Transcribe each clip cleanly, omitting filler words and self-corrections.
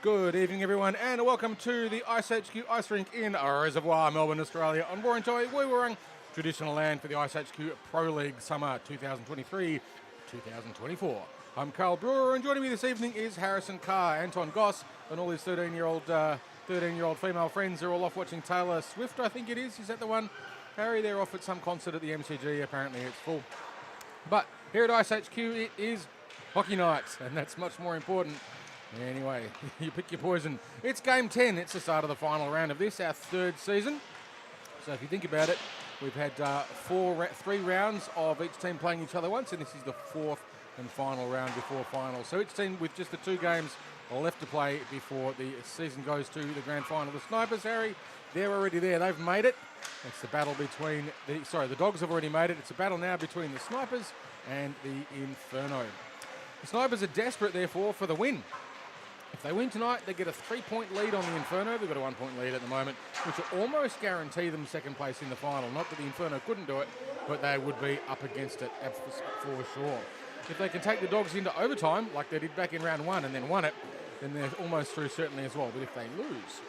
Good evening, everyone, and welcome to the iceHQ Ice Rink in Reservoir, Melbourne, Australia, on Warrantoy, Woiwurrung, traditional land for the iceHQ Pro League Summer 2023-2024. I'm Carl Brewer, and joining me this evening is Harrison Carr, Anton Goss, and all his 13-year-old female friends are all off watching Taylor Swift, I think it is. Is that the one? Harry, they're off at some concert at the MCG. Apparently it's full. But here at iceHQ, it is hockey night, and that's much more important. Anyway, you pick your poison. It's game 10. It's the start of the final round of this, our third season. So if you think about it, we've had three rounds of each team playing each other once, and this is the fourth and final round before finals. So each team with just the two games left to play before the season goes to the grand final. The Snipers, Harry, they're already there. They've made it. It's the battle between the Dogs have already made it. It's a battle now between the Snipers and the Inferno. The Snipers are desperate, therefore, for the win. If they win tonight, they get a 3-point lead on the Inferno. They've got a 1-point lead at the moment, which will almost guarantee them second place in the final. Not that the Inferno couldn't do it, but they would be up against it for sure. If they can take the Dogs into overtime, like they did back in round one and then won it, then they're almost through certainly as well. But if they lose,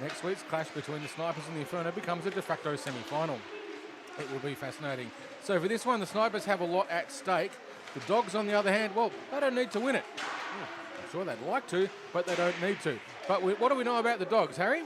next week's clash between the Snipers and the Inferno becomes a de facto semi-final. It will be fascinating. So for this one, the Snipers have a lot at stake. The Dogs, on the other hand, well, they don't need to win it. Sure, they'd like to, but they don't need to. But what do we know about the Dogs, Harry?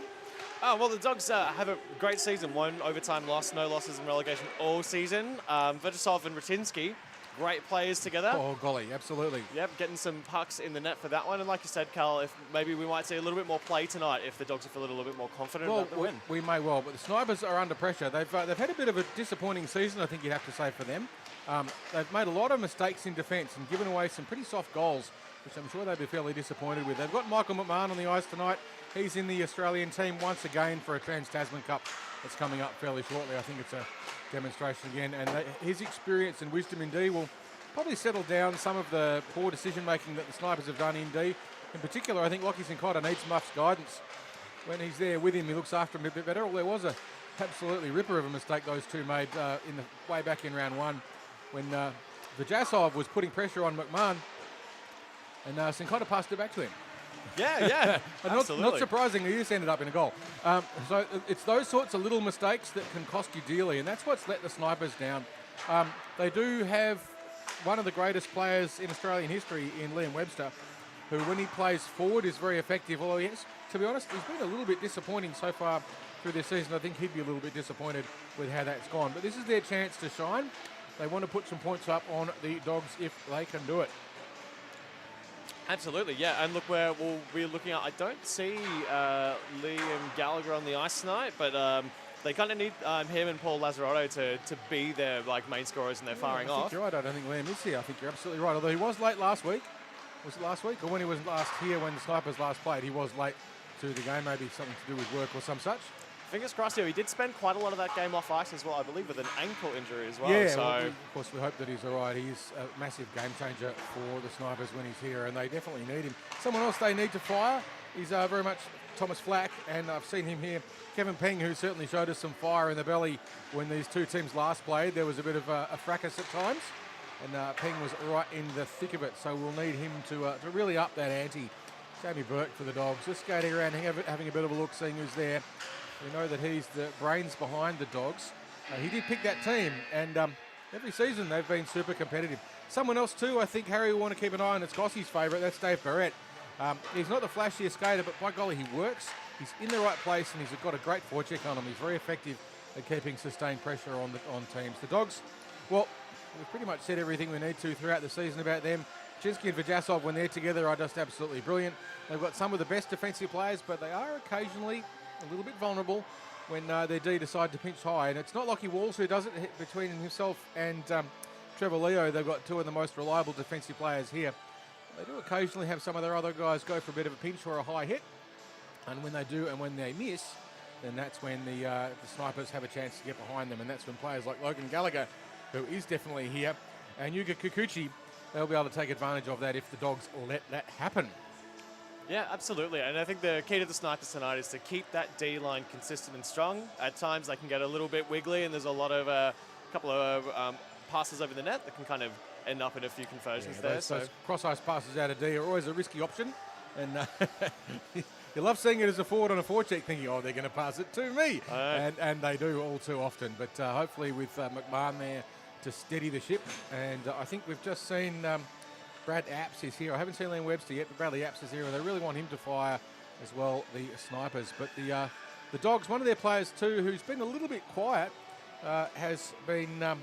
Well, the Dogs have a great season. One overtime loss, no losses in relegation all season. Vejasov and Ratinsky, great players together. Oh, golly, absolutely. Yep, getting some pucks in the net for that one. And like you said, Cal, if maybe we might see a little bit more play tonight if the Dogs feel a little bit more confident about the win. We may well, but the Snipers are under pressure. They've had a bit of a disappointing season, I think you'd have to say, for them. They've made a lot of mistakes in defence and given away some pretty soft goals, which I'm sure they'd be fairly disappointed with. They've got Michael McMahon on the ice tonight. He's in the Australian team once again for a Trans-Tasman Cup that's coming up fairly shortly. I think it's a demonstration again. And his experience and wisdom in D will probably settle down some of the poor decision-making that the Snipers have done in D. In particular, I think Lockie Sincotta needs Muff's guidance. When he's there with him, he looks after him a bit better. Well, there was a absolutely ripper of a mistake those two made way back in round one when Vejasov was putting pressure on McMahon. And Sincotta passed it back to him. Yeah, and not surprisingly, this ended up in a goal. So it's those sorts of little mistakes that can cost you dearly, and that's what's let the Snipers down. They do have one of the greatest players in Australian history in Liam Webster, who, when he plays forward, is very effective. Although, yes, to be honest, he's been a little bit disappointing so far through this season. I think he'd be a little bit disappointed with how that's gone. But this is their chance to shine. They want to put some points up on the Dogs if they can do it. Absolutely, yeah. And look, where we'll be looking at, I don't see Liam Gallagher on the ice tonight, but they kind of need him and Paul Lazzarotto to be their main scorers, and they're firing off. You're right. I don't think Liam is here. I think you're absolutely right. Although he was late last week. Was it last week? Or when he was last here when the Snipers last played, he was late to the game. Maybe something to do with work or some such. Fingers crossed here. He did spend quite a lot of that game off ice as well, I believe, with an ankle injury as well. Yeah, so of course, we hope that he's all right. He's a massive game changer for the Snipers when he's here, and they definitely need him. Someone else they need to fire is very much Thomas Flack, and I've seen him here. Kevin Peng, who certainly showed us some fire in the belly when these two teams last played. There was a bit of a fracas at times, and Peng was right in the thick of it, so we'll need him to really up that ante. Jamie Burke for the Dogs, just skating around, having a bit of a look, seeing who's there. We know that he's the brains behind the Dogs. He did pick that team, and every season they've been super competitive. Someone else too, I think Harry will want to keep an eye on. It's Gossie's favourite, that's Dave Barrett. He's not the flashiest skater, but by golly, he works. He's in the right place, and he's got a great forecheck on him. He's very effective at keeping sustained pressure on teams. The Dogs, well, we've pretty much said everything we need to throughout the season about them. Chinsky and Vejasov, when they're together, are just absolutely brilliant. They've got some of the best defensive players, but they are occasionally a little bit vulnerable when their D decide to pinch high. And it's not Lockie Walls who does it. Between himself and Trevor Leo, they've got two of the most reliable defensive players here. They do occasionally have some of their other guys go for a bit of a pinch or a high hit. And when they do and when they miss, then that's when the Snipers have a chance to get behind them. And that's when players like Logan Gallagher, who is definitely here, and Yuga Kikuchi, they'll be able to take advantage of that if the Dogs let that happen. Yeah, absolutely. And I think the key to the Snipers tonight is to keep that D-line consistent and strong. At times they can get a little bit wiggly, and there's a couple of passes over the net that can kind of end up in a few conversions there. Those cross-ice passes out of D are always a risky option. And you love seeing it as a forward on a forecheck thinking, oh, they're going to pass it to me. And they do all too often. But hopefully with McMahon there to steady the ship. And I think we've just seen Brad Apps is here. I haven't seen Liam Webster yet, but Bradley Apps is here. And they really want him to fire as well, the snipers. But the Dogs, one of their players too, who's been a little bit quiet, has been... I'll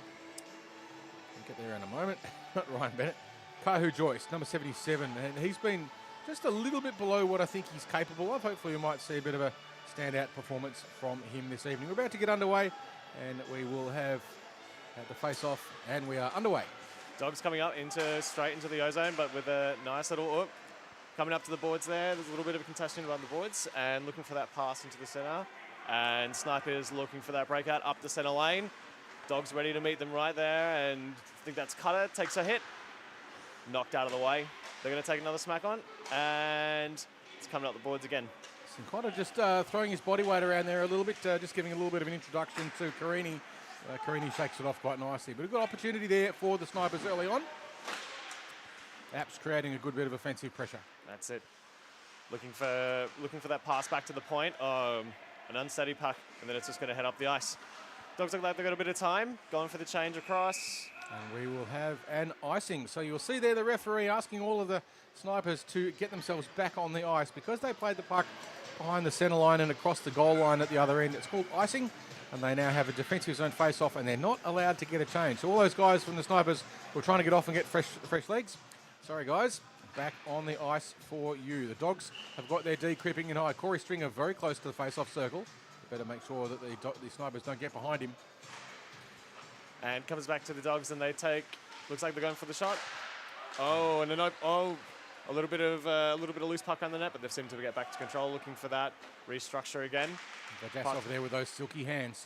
get there in a moment. Not Ryan Bennett. Kahu Joyce, number 77. And he's been just a little bit below what I think he's capable of. Hopefully we might see a bit of a standout performance from him this evening. We're about to get underway, and we will have the face-off, and we are underway. Dogs coming up straight into the ozone, but with a nice little coming up to the boards there. There's a little bit of a contestation around the boards, and looking for that pass into the centre. And Snipers looking for that breakout up the centre lane. Dogs ready to meet them right there, and I think that's Cutter, takes a hit. Knocked out of the way. They're going to take another smack on, and it's coming up the boards again. Sincotta just throwing his body weight around there a little bit, just giving a little bit of an introduction to Carini. Carini shakes it off quite nicely, but a good opportunity there for the Snipers early on. Apps creating a good bit of offensive pressure. That's it. Looking for that pass back to the point. An unsteady puck, and then it's just going to head up the ice. Dogs look like they've got a bit of time. Going for the change across. And we will have an icing. So you'll see there the referee asking all of the Snipers to get themselves back on the ice because they played the puck behind the centre line and across the goal line at the other end. It's called icing, and they now have a defensive zone face-off, and they're not allowed to get a change. So all those guys from the Snipers were trying to get off and get fresh legs. Sorry, guys. Back on the ice for you. The Dogs have got their D creeping in high. Corey Stringer very close to the face-off circle. Better make sure that the Snipers don't get behind him. And comes back to the Dogs, and they take. Looks like they're going for the shot. Oh, and a little bit of loose puck on the net, but they've seemed to get back to control. Looking for that restructure again. Just over there with those silky hands.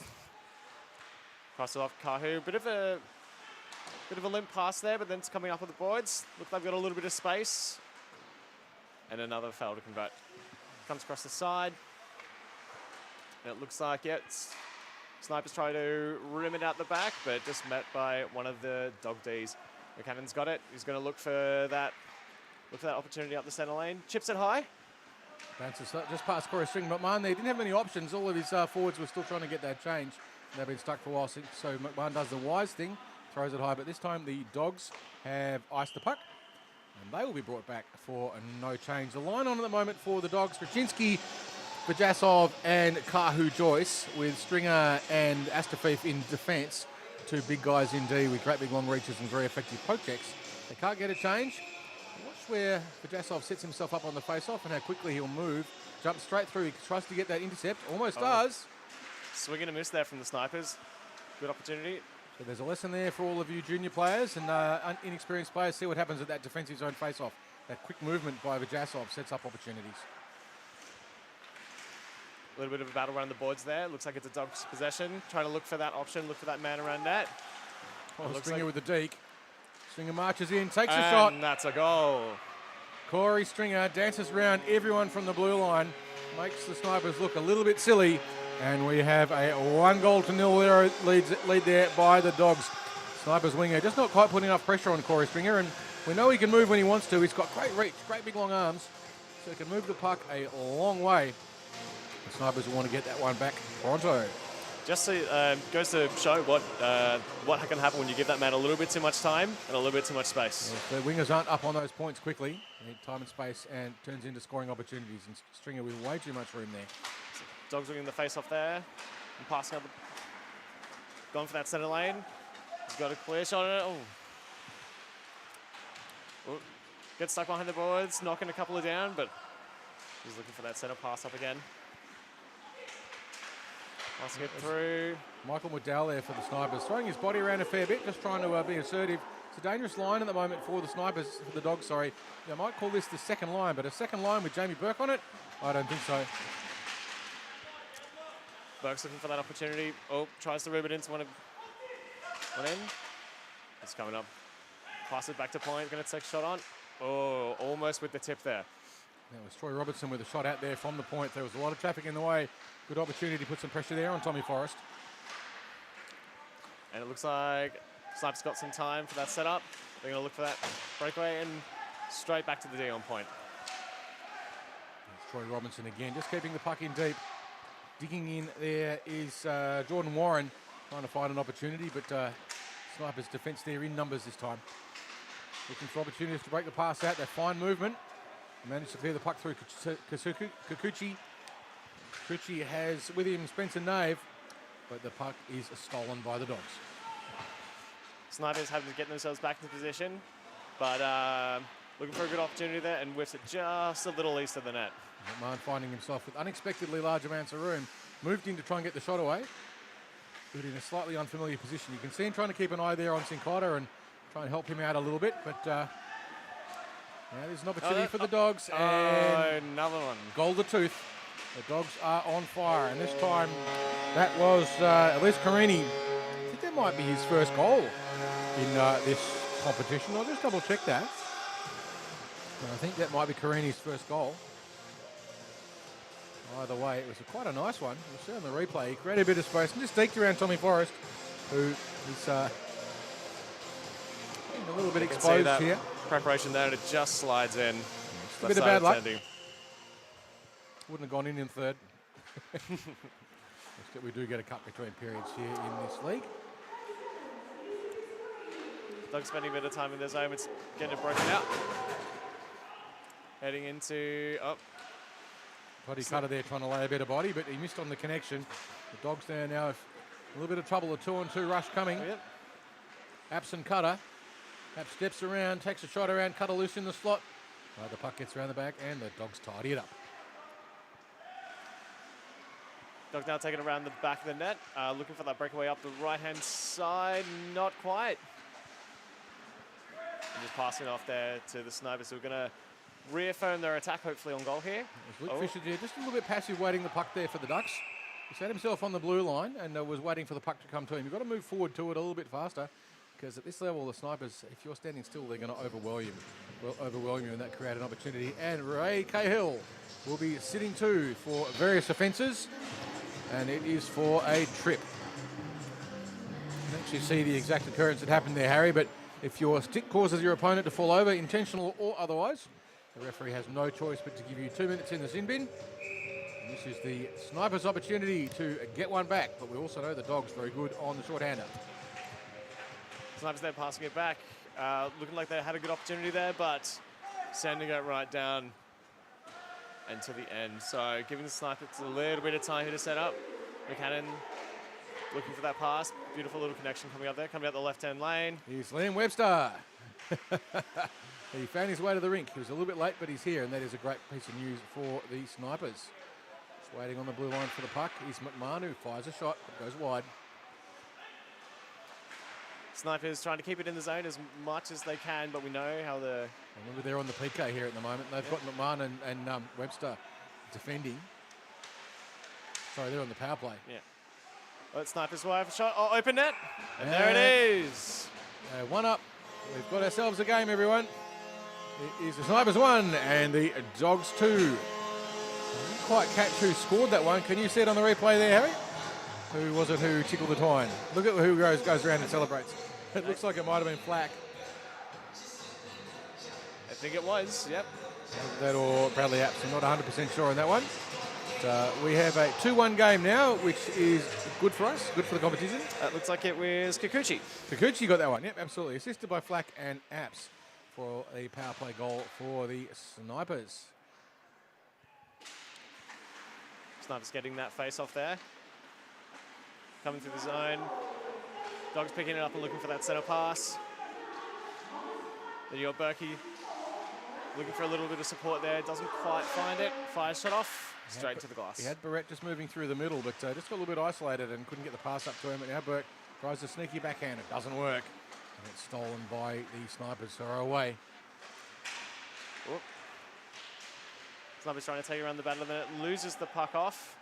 Cross it off Kahu. Bit of a limp pass there, but then it's coming up with the boards. Look like they've got a little bit of space. And another fail to convert. Comes across the side. And it looks like Snipers try to rim it out the back, but just met by one of the Dog Ds. McCannon's got it. He's going to look for that opportunity up the centre lane. Chips it high. Bounces just past Corey Stringer. McMahon there didn't have many options. All of his forwards were still trying to get that change. They've been stuck for a while, so McMahon does the wise thing, throws it high. But this time the Dogs have iced the puck, and they will be brought back for no change. The line on at the moment for the Dogs: Raczynski, Vajasov and Kahu Joyce, with Stringer and Astafeef in defence. Two big guys in D with great big long reaches and very effective poke checks. They can't get a change. Watch where Vajasov sets himself up on the face-off and how quickly he'll move. Jumps straight through. He tries to get that intercept. Almost does. Swing and a miss there from the Snipers. Good opportunity. So there's a lesson there for all of you junior players and inexperienced players. See what happens at that defensive zone face-off. That quick movement by Vajasov sets up opportunities. A little bit of a battle around the boards there. Looks like it's a Dogs possession. Trying to look for that option, look for that man around net. Stringer with the deke. Stringer marches in, takes a shot. And that's a goal. Corey Stringer dances around everyone from the blue line. Makes the Snipers look a little bit silly. And we have a 1-0 lead there by the Dogs. Snipers winger just not quite putting enough pressure on Corey Stringer. And we know he can move when he wants to. He's got great reach, great big long arms. So he can move the puck a long way. The Snipers will want to get that one back pronto. Just goes to show what can happen when you give that man a little bit too much time and a little bit too much space. If the wingers aren't up on those points quickly, they need time and space, and turns into scoring opportunities. And Stringer with way too much room there. Dogs winning the face off there and passing up. Going for that centre lane. He's got a clear shot at it. Oh. Gets stuck behind the boards, knocking a couple of down, but he's looking for that centre pass up again. Passing it through. Michael McDowell there for the Snipers, throwing his body around a fair bit, just trying to be assertive. It's a dangerous line at the moment for the Snipers, for the Dogs, sorry. I might call this the second line, but a second line with Jamie Burke on it? I don't think so. Burke's looking for that opportunity. Oh, tries to rib it into one end. It's coming up. Pass it back to point, going to take a shot on. Oh, almost with the tip there. That was Troy Robertson with a shot out there from the point. There was a lot of traffic in the way. Good opportunity to put some pressure there on Tommy Forrest. And it looks like Snipes got some time for that setup. They're going to look for that breakaway and straight back to the D on point. Troy Robinson again, just keeping the puck in deep. Digging in there is Jordan Warren, trying to find an opportunity, but Snipers' defence there in numbers this time. Looking for opportunities to break the pass out. They find movement. Managed to clear the puck through Kikuchi. Kikuchi has with him Spencer Nave, but the puck is stolen by the Dogs. Snipers having to get themselves back into position, but looking for a good opportunity there and whiffs it just a little east of the net. McMahon finding himself with unexpectedly large amounts of room. Moved in to try and get the shot away, but in a slightly unfamiliar position. You can see him trying to keep an eye there on Sinclair and try and help him out a little bit, but now there's an opportunity for the Dogs. And another one. Goal to tooth. The Dogs are on fire, and this time that was Les Carini. I think that might be his first goal in this competition. I'll just double check that. I think that might be Carini's first goal. Either way, it was quite a nice one. You'll see on the replay, he created a bit of space and just sneaked around Tommy Forrest, who is a little bit exposed here. Preparation there, and it just slides in. Just a bit of bad luck. Wouldn't have gone in third. We do get a cut between periods here in this league. Dogs spending a bit of time in their zone. It's getting it broken out. Heading into Buddy Cutter there trying to lay a bit of body, but he missed on the connection. The Dogs there now have a little bit of trouble. A 2-on-2 rush coming. Oh, yep. Apps and Cutter. Apps steps around, takes a shot around, Cutter loose in the slot. The puck gets around the back and the Dogs tidy it up. Dogs now taking it around the back of the net. Looking for that breakaway up the right-hand side. Not quite. And just passing off there to the Snipers, who are going to reaffirm their attack, hopefully on goal here. Luke Fisher there, just a little bit passive, waiting the puck there for the Ducks. He set himself on the blue line and was waiting for the puck to come to him. You've got to move forward to it a little bit faster, because at this level, the Snipers, if you're standing still, they're going to overwhelm you, and that created an opportunity. And Ray Cahill will be sitting too for various offences, and it is for a trip. You can actually see the exact occurrence that happened there, Harry, but if your stick causes your opponent to fall over, intentional or otherwise, the referee has no choice but to give you 2 minutes in the sin bin. And this is the Snipers' opportunity to get one back, but we also know the Dogs very good on the shorthander. Snipers there passing it back. Looking like they had a good opportunity there, but sending it right down and to the end. So giving the Snipers a little bit of time here to set up. McCannon looking for that pass. Beautiful little connection coming up there, coming out the left-hand lane. Here's Liam Webster. He found his way to the rink. He was a little bit late, but he's here, and that is a great piece of news for the Snipers. Just waiting on the blue line for the puck is McMahon, who fires a shot, but goes wide. Snipers trying to keep it in the zone as much as they can, but we know how the... Remember, they're on the PK here at the moment. They've got McMahon and Webster defending. Sorry, they're on the power play. Yeah. Well, Snipers will have a shot. Oh, open net. And there it is. One up. We've got ourselves a game, everyone. It is the Snipers 1 and the Dogs 2. I didn't quite catch who scored that one. Can you see it on the replay there, Harry? Who was it who tickled the twine? Look at who goes around and celebrates. It looks like it might have been Flack. I think it was, yep. That or Bradley Apps. I'm not 100% sure on that one. But, we have a 2-1 game now, which is good for us, good for the competition. It looks like it was Kikuchi. Kikuchi got that one, yep, absolutely. Assisted by Flack and Apps for a power play goal for the Snipers. Snipers getting that face off there. Coming through the zone. Dogs picking it up and looking for that centre pass. Then you got Berkey looking for a little bit of support there. Doesn't quite find it. Fires shot off. Straight to the glass. He had Barrett just moving through the middle, but just got a little bit isolated and couldn't get the pass up to him. But now Burke tries a sneaky backhand. It doesn't work. And it's stolen by the Snipers, who are away. Oop. Snipers trying to take it around the battle of the net. Loses the puck off.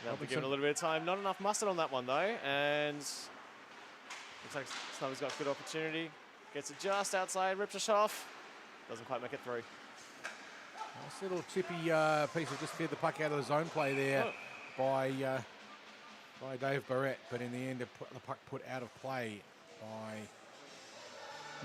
They'll be given a little bit of time. Not enough mustard on that one, though. And looks like Snipers got good opportunity. Gets it just outside. Rips a shot off. Doesn't quite make it through. Nice little chippy piece of just cleared the puck out of the zone play there by Dave Barrett, but in the end the puck put out of play by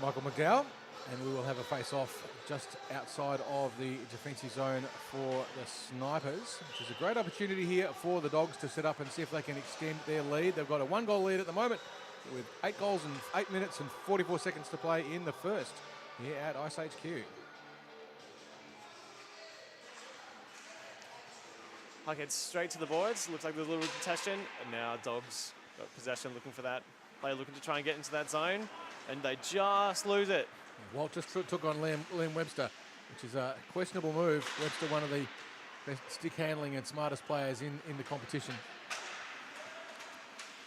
Michael McDowell. And we will have a face-off just outside of the defensive zone for the Snipers, which is a great opportunity here for the Dogs to set up and see if they can extend their lead. They've got a 1-goal lead at the moment with 8 goals in 8 minutes and 44 seconds to play in the first here at iceHQ. Puck heads straight to the boards. Looks like there's a little contention. And now Dogs got possession, looking for that play, looking to try and get into that zone. And they just lose it. Walt just took on Liam Webster, which is a questionable move. Webster, one of the best stick handling and smartest players in the competition.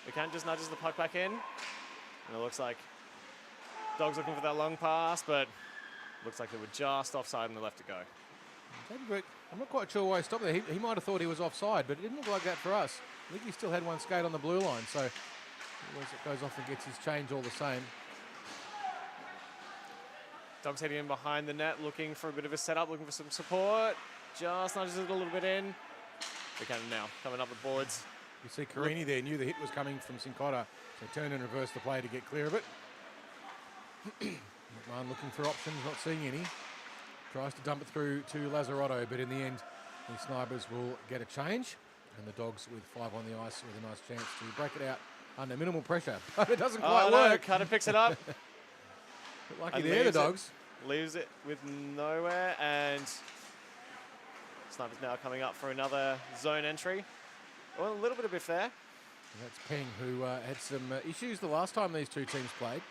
McCann just nudges the puck back in. And it looks like Dogs looking for that long pass, but looks like they were just offside and they left to go. I'm not quite sure why he stopped there. He might have thought he was offside, but it didn't look like that for us. I think he still had one skate on the blue line, so it goes off and gets his change all the same. Dogs heading in behind the net, looking for a bit of a setup, looking for some support. Just nudges it a little bit in. McCann now coming up the boards. You see Carini there, knew the hit was coming from Sincotta, so turned and reversed the play to get clear of it. McMahon looking for options, not seeing any. Tries to dump it through to Lazzarotto, but in the end, the Snipers will get a change. And the Dogs with 5 on the ice with a nice chance to break it out under minimal pressure. But it doesn't quite work. Cutter picks it up. Lucky there, the Dogs. Leaves it with nowhere, and Snipers now coming up for another zone entry. Well, a little bit of biff there. And that's Peng, who had some issues the last time these two teams played.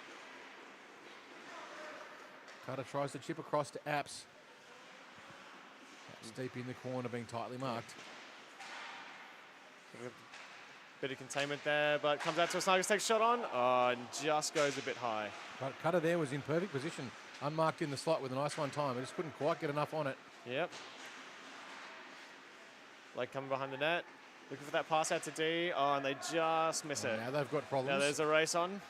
Cutter tries to chip across to Apps. Apps deep in the corner, being tightly marked. Bit of containment there, but comes out to a Snipers, takes a shot on. Oh, and just goes a bit high. But Cutter there was in perfect position, unmarked in the slot with a nice one time. He just couldn't quite get enough on it. Yep. Like coming behind the net, looking for that pass out to D. Oh, and they just miss it. Now they've got problems. Now there's a race on.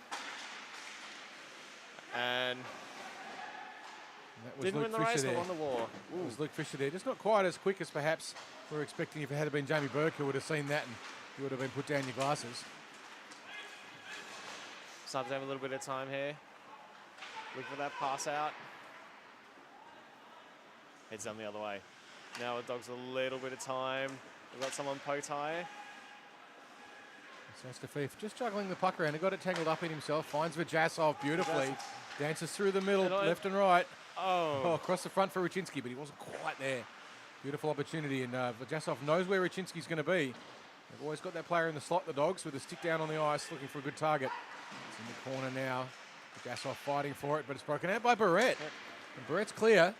And didn't win the race, but won the war. It was Luke Fisher there. Just not quite as quick as perhaps we were expecting. If it had been Jamie Burke who would have seen that, and you would have been put down your glasses. Snipers have a little bit of time here. Looking for that pass out. Heads down the other way. Now the Dogs a little bit of time. We've got someone Potai. Sastafif just juggling the puck around. He got it tangled up in himself. Finds Vajasov beautifully. Dances through the middle, left and right. Oh, across the front for Rachinski, but he wasn't quite there. Beautiful opportunity, and Vajasov knows where Rachinski's going to be. They've always got that player in the slot, the Dogs, with a stick down on the ice, looking for a good target. It's in the corner now. Vajasov fighting for it, but it's broken out by Barrett. And Barrett's clear.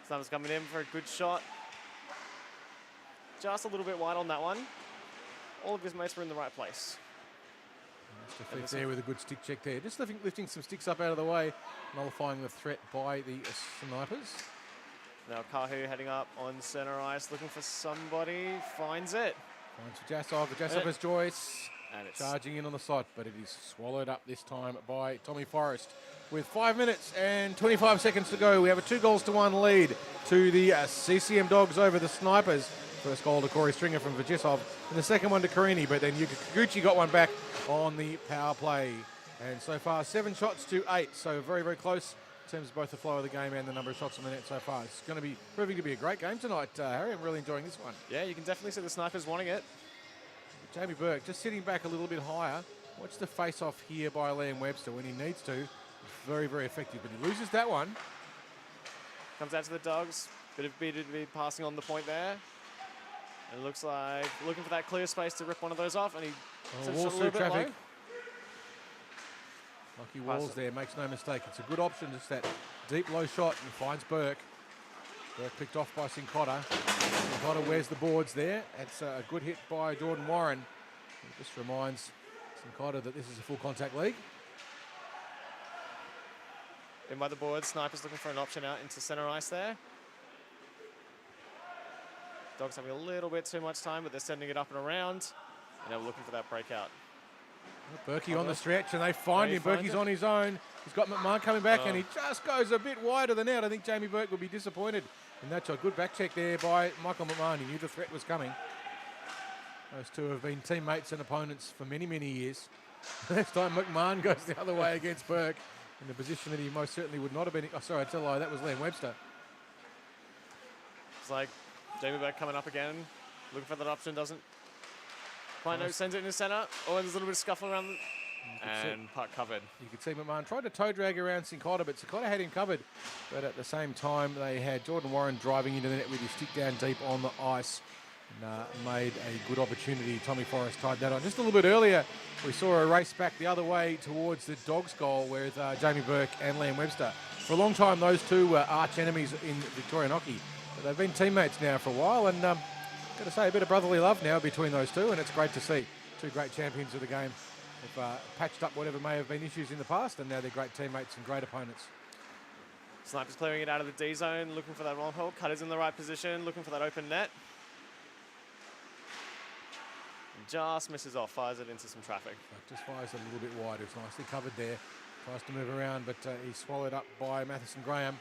Snipers coming in for a good shot. Just a little bit wide on that one. All of his mates were in the right place. Sastafif there with a good stick check there. Just lifting some sticks up out of the way, nullifying the threat by the Snipers. Now Kahu heading up on center ice, looking for somebody, finds it. Finds Vajasov. Vajasov has Joyce. And it's Charging in on the slot, but it is swallowed up this time by Tommy Forrest. With 5 minutes and 25 seconds to go, we have a 2-1 lead to the CCM Dogs over the Snipers. First goal to Corey Stringer from Vajasov, and the second one to Carini, but then Yuka Kikuchi got one back on the power play. And so far, 7 shots to 8, so very, very close in terms of both the flow of the game and the number of shots on the net so far. It's going to be proving to be a great game tonight, Harry. I'm really enjoying this one. Yeah, you can definitely see the Snipers wanting it. Jamie Burke just sitting back a little bit higher. Watch the face-off here by Liam Webster when he needs to. It's very, very effective, but he loses that one. Comes out to the Dogs. Bit of BDB passing on the point there. And it looks like looking for that clear space to rip one of those off, and he sets it a little bit low. Lucky Walls there, makes no mistake. It's a good option, just that deep low shot, and finds Burke. Burke picked off by Sincotta. Sincotta wears the boards there. It's a good hit by Jordan Warren. It just reminds Sincotta that this is a full contact league. In by the boards, Snipers looking for an option out into center ice there. Dogs having a little bit too much time, but they're sending it up and around. And now we're looking for that breakout. Berkey on the stretch, and they find him. Berkey's on his own. He's got McMahon coming back, and he just goes a bit wider than out. I think Jamie Burke will be disappointed. And that's a good back check there by Michael McMahon. He knew the threat was coming. Those two have been teammates and opponents for many, many years. Next time McMahon goes the other way against Burke, in the position that he most certainly would not have been. Oh, sorry, I tell a lie, that was Liam Webster. It's like Jamie Burke coming up again, looking for that option, doesn't quite know, sends it in the centre. Oh, there's a little bit of scuffle around, and puck covered. You could see McMahon tried to toe drag around Sincotta, but Sincotta had him covered. But at the same time, they had Jordan Warren driving into the net with his stick down deep on the ice. And made a good opportunity. Tommy Forrest tied that on. Just a little bit earlier, we saw a race back the other way towards the Dogs goal with Jamie Burke and Liam Webster. For a long time, those two were arch enemies in Victorian hockey. But they've been teammates now for a while, and got to say, a bit of brotherly love now between those two, and it's great to see. Two great champions of the game have patched up whatever may have been issues in the past, and now they're great teammates and great opponents. Snipers clearing it out of the D zone, looking for that long hold. Cutter's in the right position, looking for that open net. Just misses off, fires it into some traffic. Just fires it a little bit wide. It's nicely covered there. Tries to move around, but he's swallowed up by Matheson Graham.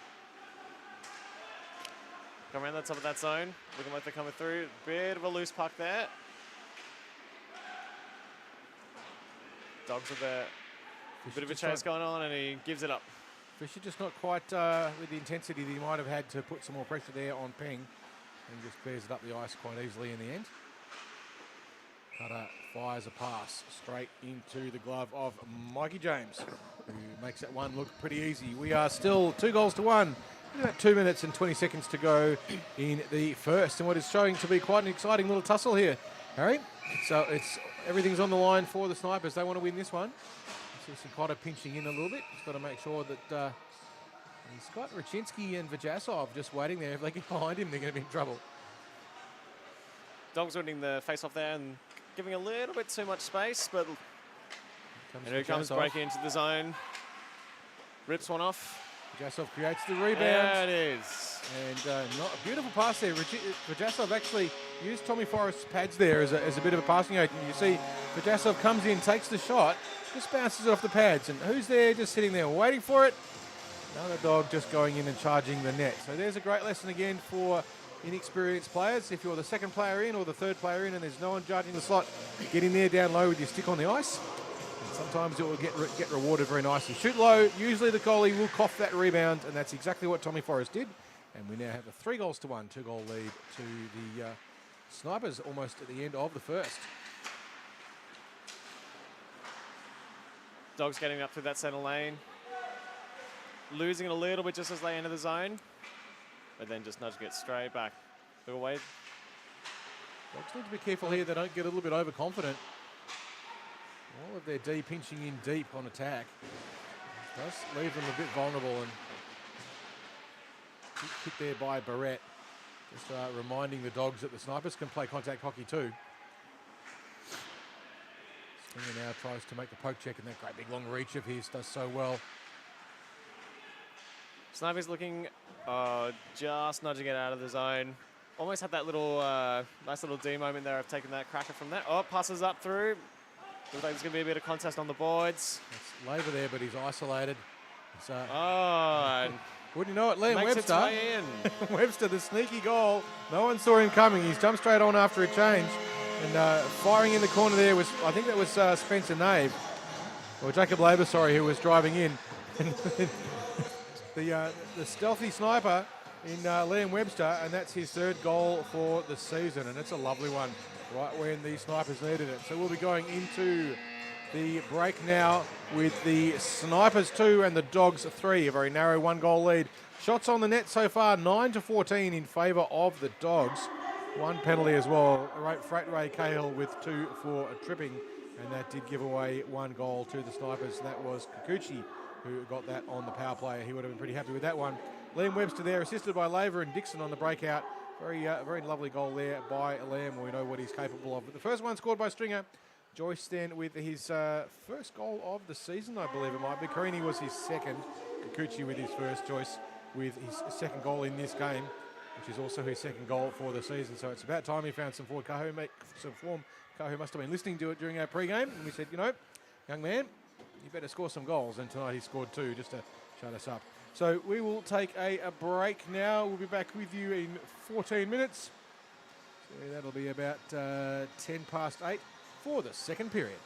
Come around the top of that zone, looking like they're coming through. Bit of a loose puck there. Dogs with a bit of a chase going on, and he gives it up. Fisher just not quite with the intensity that he might have had to put some more pressure there on Peng, and just clears it up the ice quite easily in the end. Cutter fires a pass straight into the glove of Mikey James, who makes that one look pretty easy. We are still 2-1. About 2 minutes and 20 seconds to go in the first, and what is showing to be quite an exciting little tussle here, Harry. It's everything's on the line for the Snipers. They want to win this one. You see Sincotta pinching in a little bit. He's got to make sure that he's got Rachinsky and Vajasov just waiting there. If they get behind him, they're going to be in trouble. Dogs winning the face-off there and giving a little bit too much space, but here he comes breaking into the zone. Rips one off. Vajasov creates the rebound. There it is. And not a beautiful pass there. Vajasov actually used Tommy Forrest's pads there as a bit of a passing agent. You see Vajasov comes in, takes the shot, just bounces it off the pads. And who's there just sitting there waiting for it? Another dog just going in and charging the net. So there's a great lesson again for inexperienced players. If you're the second player in or the third player in and there's no one judging the slot, get in there down low with your stick on the ice. And sometimes it will get rewarded very nicely. Shoot low. Usually the goalie will cough that rebound, and that's exactly what Tommy Forrest did. And we now have a 3-1, 2-goal lead to the Snipers almost at the end of the first. Dogs getting up through that centre lane. Losing it a little bit just as they enter the zone. But then just nudging it straight back. Look away. Dogs need to be careful here. They don't get a little bit overconfident. All of their D pinching in deep on attack does leave them a bit vulnerable, and hit there by Barrett. Just reminding the Dogs that the Snipers can play contact hockey too. Stringer now tries to make the poke check, and that great big long reach of his does so well. Snipers looking just nudging it out of the zone. Almost had that little nice little D moment there of taking that cracker from there. Oh, passes up through. Looks like there's going to be a bit of contest on the boards. It's Laver there, but he's isolated. It's, and wouldn't you know it, Liam makes Webster. its way in. Webster, the sneaky goal. No one saw him coming. He's jumped straight on after a change. And firing in the corner there was, I think that was Spencer Nave. Or Jacob Laver, sorry, who was driving in. The stealthy sniper in Liam Webster, and that's his third goal for the season, and it's a lovely one right when the Snipers needed it. So we'll be going into the break now with the Snipers 2 and the Dogs 3, a very narrow 1-goal lead. Shots on the net so far, 9-14 in favour of the Dogs. One penalty as well, Freight Ray Cahill with 2 for tripping, and that did give away 1 goal to the Snipers. That was Kikuchi who got that on the power play. He would have been pretty happy with that one. Liam Webster there, assisted by Laver and Dixon on the breakout. Very lovely goal there by Liam. We know what he's capable of. But the first one scored by Stringer. Joyce then with his first goal of the season, I believe it might be. Carini was his second. Kikuchi with his first. Joyce with his second goal in this game, which is also his second goal for the season. So it's about time he found some form. Kahu must have been listening to it during our pre-game. And we said, you know, young man, you better score some goals. And tonight he scored 2 just to shut us up. So we will take a break now. We'll be back with you in 14 minutes. So that'll be about 8:10 for the second period.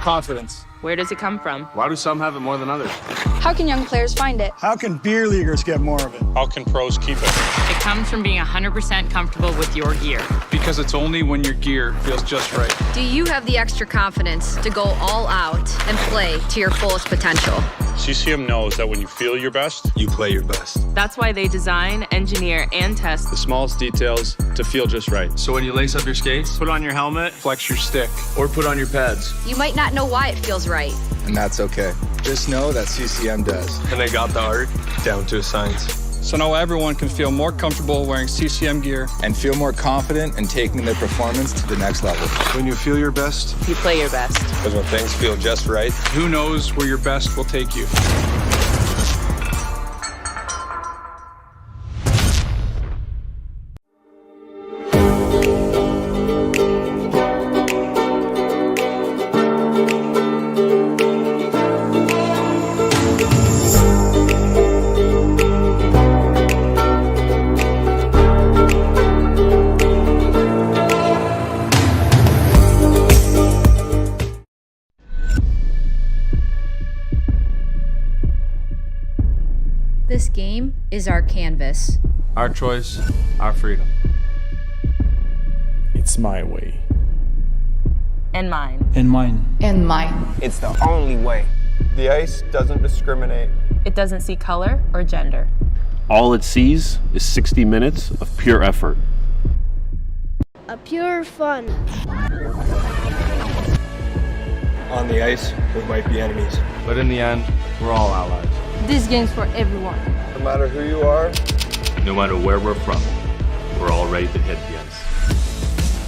Confidence. Where does it come from? Why do some have it more than others? How can young players find it? How can beer leaguers get more of it? How can pros keep it? It comes from being 100% comfortable with your gear. Because it's only when your gear feels just right. Do you have the extra confidence to go all out and play to your fullest potential? CCM knows that when you feel your best, You play your best. That's why they design, engineer, and test The smallest details to feel just right. So when you lace up your skates, put on your helmet, Flex your stick. or put on your pads, You might not know why it feels right. And that's okay. Just know that CCM does. and they got the art down to a science. So now everyone can feel more comfortable wearing CCM gear. And feel more confident in taking their performance to the next level. When you feel your best, you play your best. Because when things feel just right, Who knows where your best will take you? This game is our canvas. our choice, our freedom. It's my way. And mine. And mine. And mine. it's the only way. The ice doesn't discriminate. It doesn't see color or gender. All it sees is 60 minutes of pure effort. A pure fun. On the ice, we might be enemies. But in the end, we're all allies. This game's for everyone. No matter who you are, No matter where we're from, we're all ready to hit the ice.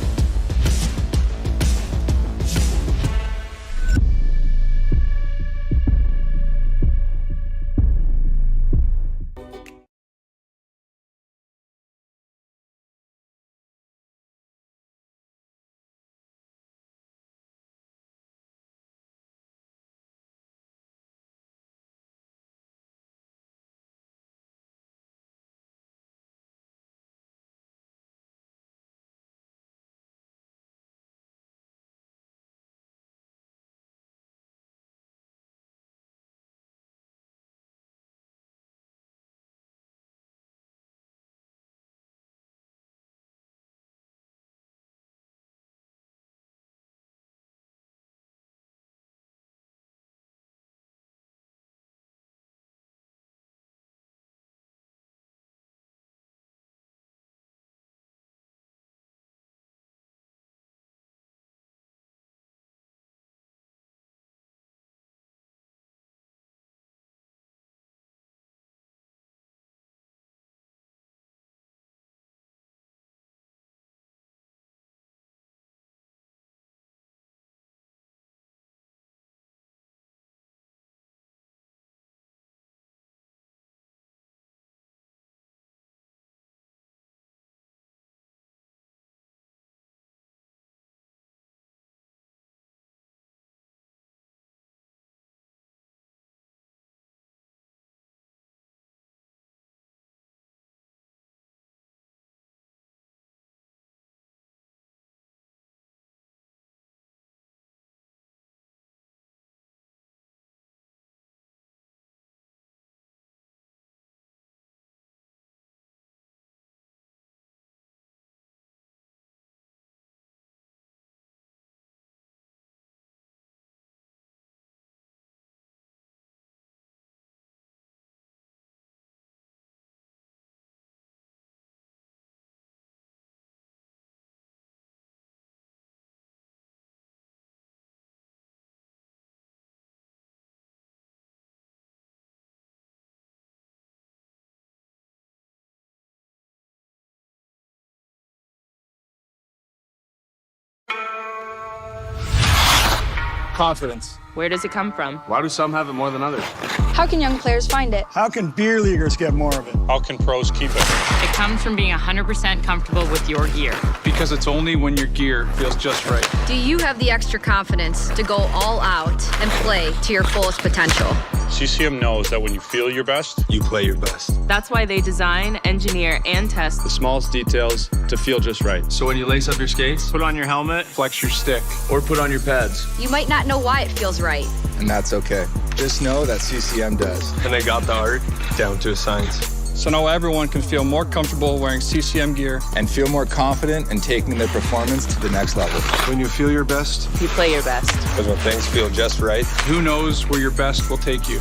Confidence. Where does it come from? Why do some have it more than others? How can young players find it? How can beer leaguers get more of it? How can pros keep it? It comes from being 100% comfortable with your gear. Because it's only when your gear feels just right. Do you have the extra confidence to go all out and play to your fullest potential? CCM knows that when you feel your best, You play your best. That's why they design, engineer, and test The smallest details to feel just right. So when you lace up your skates, Put on your helmet. Flex your stick. or put on your pads. You might not know why it feels right. And that's okay. Just know that CCM does. And they got the art down to a science. So now everyone can feel more comfortable wearing CCM gear. And feel more confident in taking their performance to the next level. When you feel your best, You play your best. because when things feel just right, Who knows where your best will take you?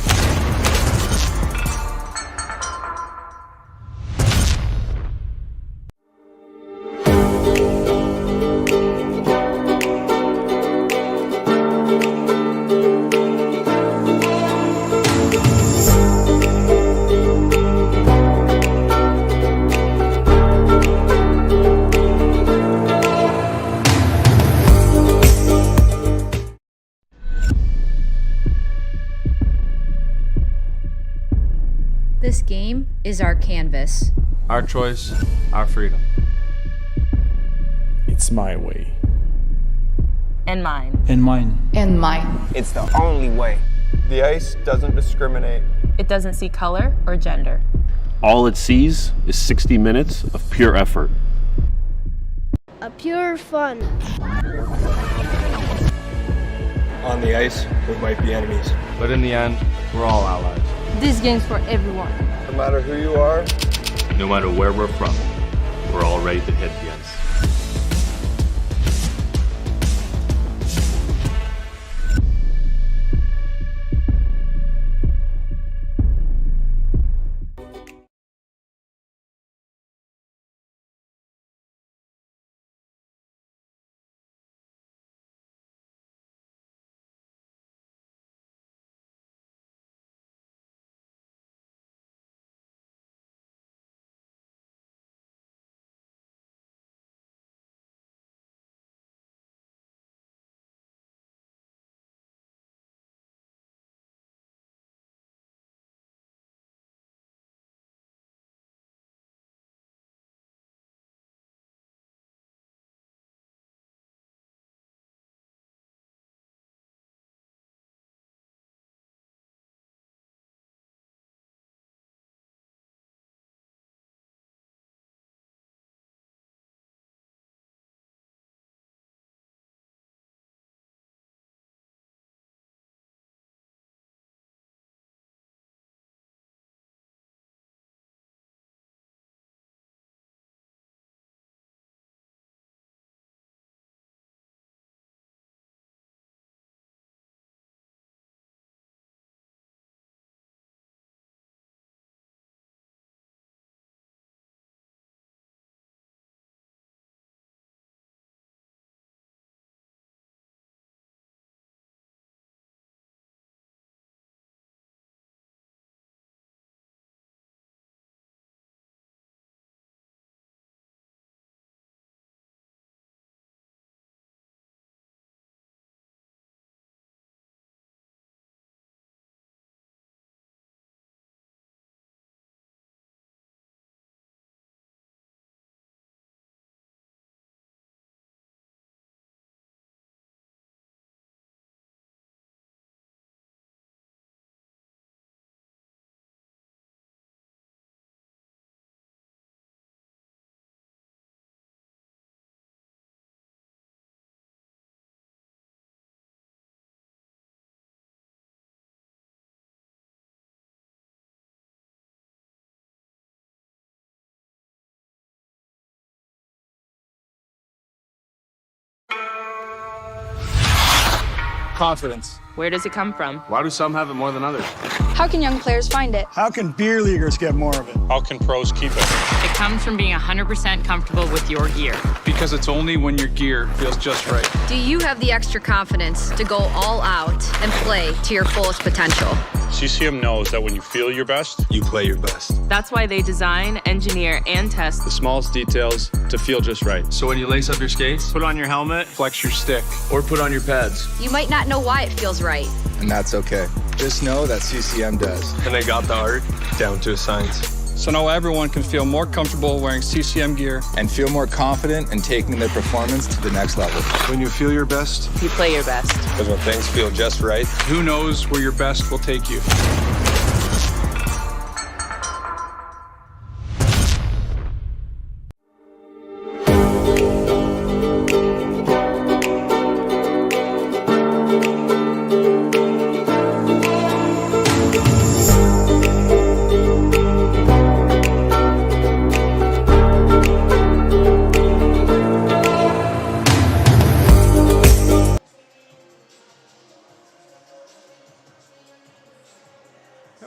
This game is our canvas. Our choice, our freedom. It's my way. And mine. And mine. And mine. it's the only way. The ice doesn't discriminate. It doesn't see color or gender. All it sees is 60 minutes of pure effort. A pure fun. On the ice, we might be enemies. But in the end, we're all allies. This game's for everyone. No matter who you are, No matter where we're from, we're all ready to hit the ice. Confidence. Where does it come from? Why do some have it more than others? How can young players find it? How can beer leaguers get more of it? how can pros keep it? It comes from being 100% comfortable with your gear. Because it's only when your gear feels just right. Do you have the extra confidence to go all out and play to your fullest potential? CCM knows that when you feel your best, You play your best. That's why they design, engineer, and test The smallest details to feel just right. So when you lace up your skates, Put on your helmet. Flex your stick. or put on your pads. You might not know why it feels right. And that's okay. Just know that CCM does. and they got the art down to a science. So now everyone can feel more comfortable wearing CCM gear and feel more confident in taking their performance to the next level. When you feel your best, You play your best. Because when things feel just right, who knows where your best will take you.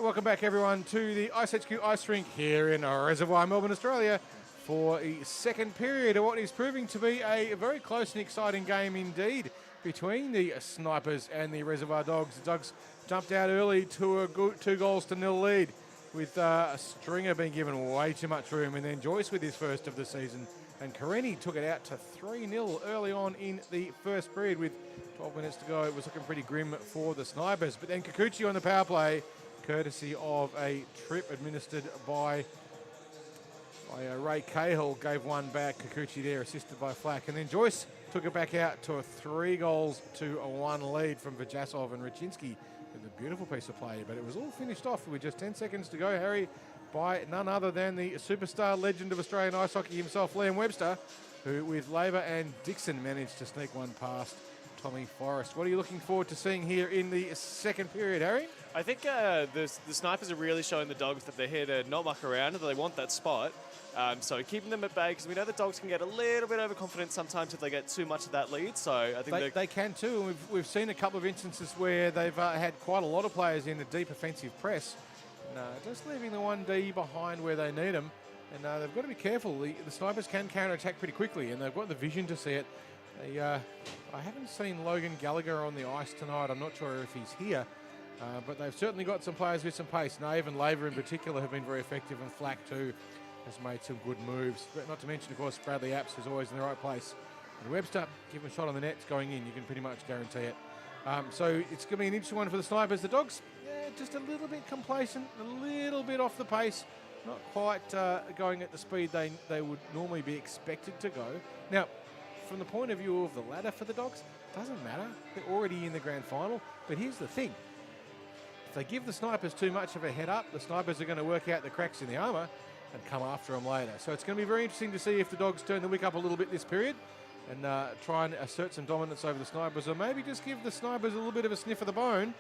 Welcome back, everyone, to the iceHQ ice rink here in Reservoir, Melbourne, Australia, for the second period of what is proving to be a very close and exciting game indeed between the Snipers and the Reservoir Dogs. The Dogs jumped out early to a 2-0 lead, with Stringer being given way too much room, and then Joyce with his first of the season, and Karenni took it out to 3-0 early on in the first period with 12 minutes to go. It was looking pretty grim for the Snipers, but then Kikuchi on the power play, courtesy of a trip administered by Ray Cahill, gave one back. Kikuchi there, assisted by Flack. And then Joyce took it back out to a 3-1 lead from Vajasov and Rachinsky with a beautiful piece of play. But it was all finished off with just 10 seconds to go, Harry, by none other than the superstar legend of Australian ice hockey himself, Liam Webster, who with Labour and Dixon managed to sneak one past Tommy Forrest. What are you looking forward to seeing here in the second period, Harry? I think the Snipers are really showing the Dogs that they're here to not muck around and that they want that spot. So keeping them at bay, because we know the Dogs can get a little bit overconfident sometimes if they get too much of that lead. So I think they can too. And we've seen a couple of instances where they've had quite a lot of players in the deep offensive press, and, just leaving the 1D behind where they need them. And they've got to be careful. The Snipers can counter-attack pretty quickly, and they've got the vision to see it. I haven't seen Logan Gallagher on the ice tonight. I'm not sure if he's here. But they've certainly got some players with some pace. Nave and Laver in particular have been very effective, and Flack too has made some good moves. But not to mention, of course, Bradley Apps, who's always in the right place. And Webster, give him a shot on the net, it's going in. You can pretty much guarantee it. So it's going to be an interesting one for the Snipers. The Dogs, just a little bit complacent, a little bit off the pace. Not quite going at the speed they would normally be expected to go. Now, from the point of view of the ladder for the Dogs, doesn't matter. They're already in the grand final. But here's the thing. If they give the Snipers too much of a head up, the Snipers are going to work out the cracks in the armour and come after them later. So it's going to be very interesting to see if the Dogs turn the wick up a little bit this period and try and assert some dominance over the Snipers, or maybe just give the Snipers a little bit of a sniff of the bone.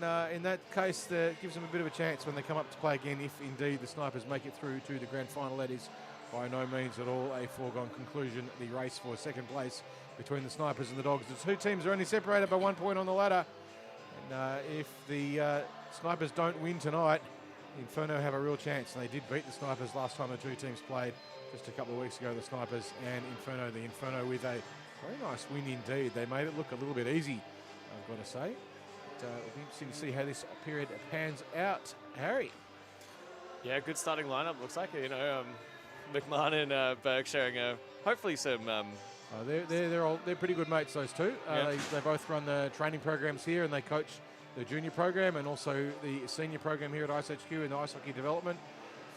And in that case, that gives them a bit of a chance when they come up to play again, if indeed the Snipers make it through to the grand final. That is by no means at all a foregone conclusion, the race for second place between the Snipers and the Dogs. The two teams are only separated by 1 point on the ladder. And if the Snipers don't win tonight, Inferno have a real chance. And they did beat the Snipers last time the two teams played just a couple of weeks ago, the Snipers and Inferno. The Inferno with a very nice win indeed. They made it look a little bit easy, I've got to say. But it'll be interesting to see how this period pans out. Harry? Yeah, good starting lineup. Looks like, McMahon and Berg sharing hopefully some... They're pretty good mates, those two. Yeah. They both run the training programs here, and they coach the junior program and also the senior program here at iceHQ in the ice hockey development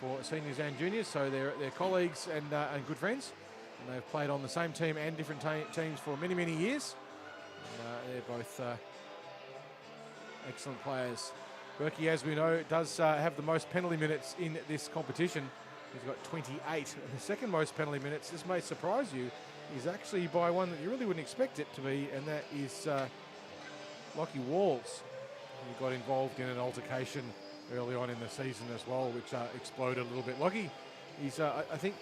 for seniors and juniors. So they're colleagues and good friends. And they've played on the same team and different teams for many, many years. And, they're both excellent players. Berkey, as we know, does have the most penalty minutes in this competition. He's got 28. And the second most penalty minutes, this may surprise you, is actually by one that you really wouldn't expect it to be, and that is Lockie Walls. He got involved in an altercation early on in the season as well, which exploded a little bit. Lockie, he's, I think,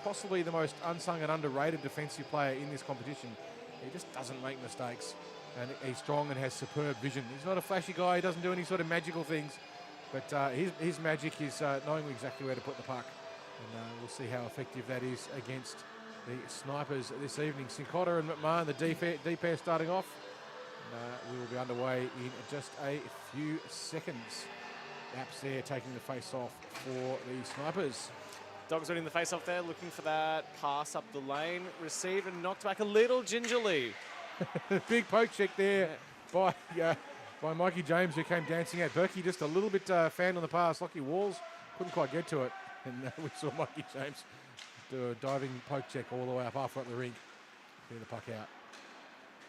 possibly the most unsung and underrated defensive player in this competition. He just doesn't make mistakes, and he's strong and has superb vision. He's not a flashy guy. He doesn't do any sort of magical things, but his magic is knowing exactly where to put the puck, and we'll see how effective that is against the Snipers this evening. Sincotta and McMahon, the D pair starting off. We will be underway in just a few seconds. Apps there taking the face off for the Snipers. Dogs winning the face off there, looking for that pass up the lane, received and knocked back a little gingerly. Big poke check there by Mikey James, who came dancing out. Berkey just a little bit fanned on the pass. Lockie Walls couldn't quite get to it. And we saw Mikey James do a diving poke check all the way up halfway up the rink. Get the puck out.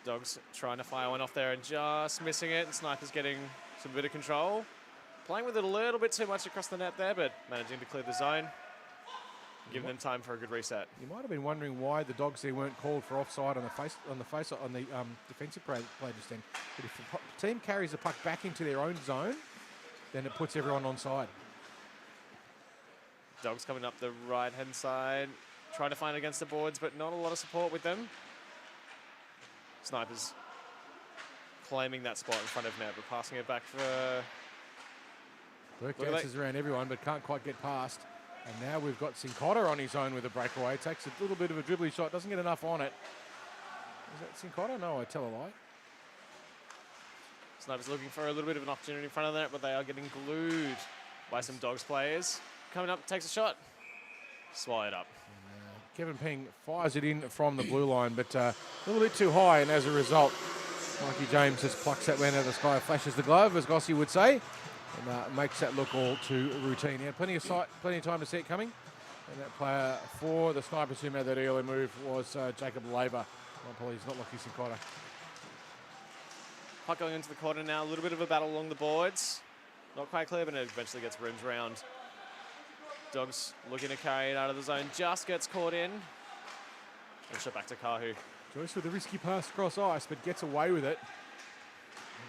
Dogs trying to fire one off there and just missing it. And Sniper's getting some bit of control. Playing with it a little bit too much across the net there, but managing to clear the zone. Giving them time for a good reset. You might have been wondering why the Dogs there weren't called for offside on the defensive play just then. But if the team carries the puck back into their own zone, then it puts everyone onside. Dogs coming up the right-hand side, trying to find against the boards, but not a lot of support with them. Snipers claiming that spot in front of net, but passing it back for... Burke dances around everyone, but can't quite get past. And now we've got Cincotta on his own with a breakaway. Takes a little bit of a dribbly shot, doesn't get enough on it. Is that Cincotta? No, I tell a lie. Snipers looking for a little bit of an opportunity in front of the net, but they are getting glued by some Dogs players. Coming up, takes a shot. Swallowed up. Kevin Peng fires it in from the blue line, but a little bit too high, and as a result, Mikey James just plucks that man out of the sky, flashes the glove, as Gossie would say, and makes that look all too routine. He had plenty of time to see it coming, and that player for the Snipers who made that early move was Jacob Labour. Apologies, not Lockie Cincotta. Puck going into the corner now, a little bit of a battle along the boards. Not quite clear, but it eventually gets rimmed round. Dogs looking to carry it out of the zone, just gets caught in. And shot back to Kahu. Joyce with a risky pass across ice, but gets away with it.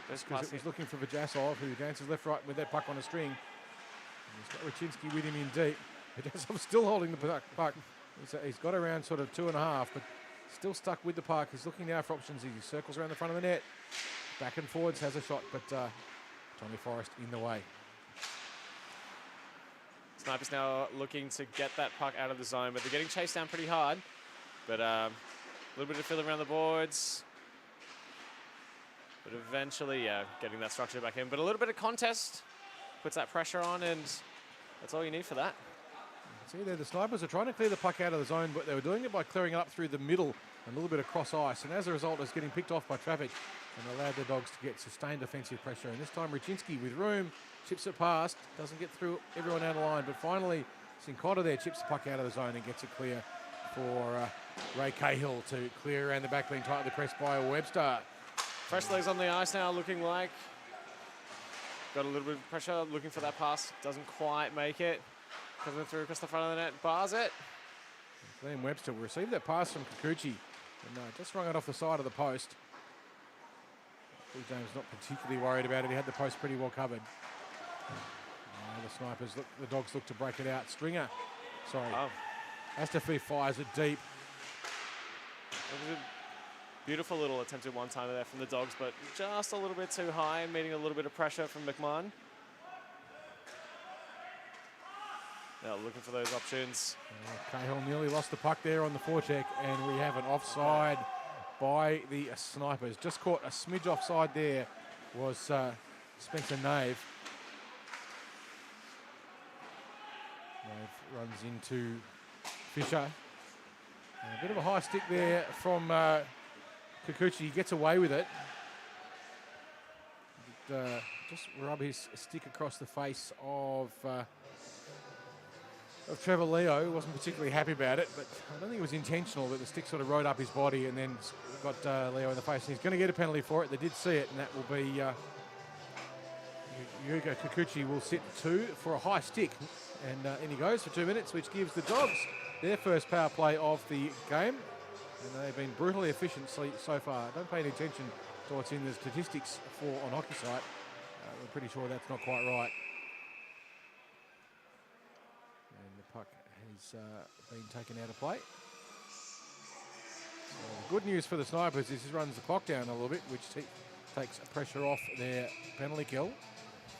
Because he's looking for Vajasov, who dances left-right with that puck on a string. And he's got Rachinsky with him in deep. Vajasov's still holding the puck. He's got around sort of 2.5, but still stuck with the puck. He's looking now for options. He circles around the front of the net. Back and forwards, has a shot, but Tommy Forrest in the way. Snipers now looking to get that puck out of the zone, but they're getting chased down pretty hard. But a little bit of fill around the boards. But eventually, yeah, getting that structure back in. But a little bit of contest puts that pressure on, and that's all you need for that. See there, the Snipers are trying to clear the puck out of the zone, but they were doing it by clearing it up through the middle and a little bit of cross ice. And as a result, it's getting picked off by traffic and allowed the Dogs to get sustained offensive pressure. And this time, Rachinsky with room, chips it past, doesn't get through everyone out of line. But finally, Cincotta there chips the puck out of the zone and gets it clear for Ray Cahill to clear around the back, being tightly pressed by Webster. Fresh legs on the ice now, looking like got a little bit of pressure, looking for that pass, doesn't quite make it. Coming through across the front of the net, bars it. Liam Webster will receive that pass from Kikuchi and just rung it off the side of the post. Bill James not particularly worried about it. He had the post pretty well covered. The Snipers, the Dogs look to break it out. Stringer, sorry. Oh. Astafi fires it deep. It was a beautiful little attempted one-timer there from the Dogs, but just a little bit too high, meeting a little bit of pressure from McMahon. Now looking for those options. Cahill nearly lost the puck there on the forecheck, and we have an offside by the Snipers. Just caught a smidge offside there was Spencer Nave. Nave runs into Fisher. And a bit of a high stick there from Kikuchi. He gets away with it. Just rub his stick across the face of Trevor Leo. Wasn't particularly happy about it, but I don't think it was intentional, but the stick sort of rode up his body and then got Leo in the face. And he's going to get a penalty for it. They did see it, and that will be Yugo Kikuchi will sit 2 for a high stick. And in he goes for 2 minutes, which gives the Dogs their first power play of the game. And they've been brutally efficient so far. Don't pay any attention to what's in the statistics on Hockey Site. We're pretty sure that's not quite right. Puck has been taken out of play. So the good news for the Snipers is this runs the clock down a little bit, which takes pressure off their penalty kill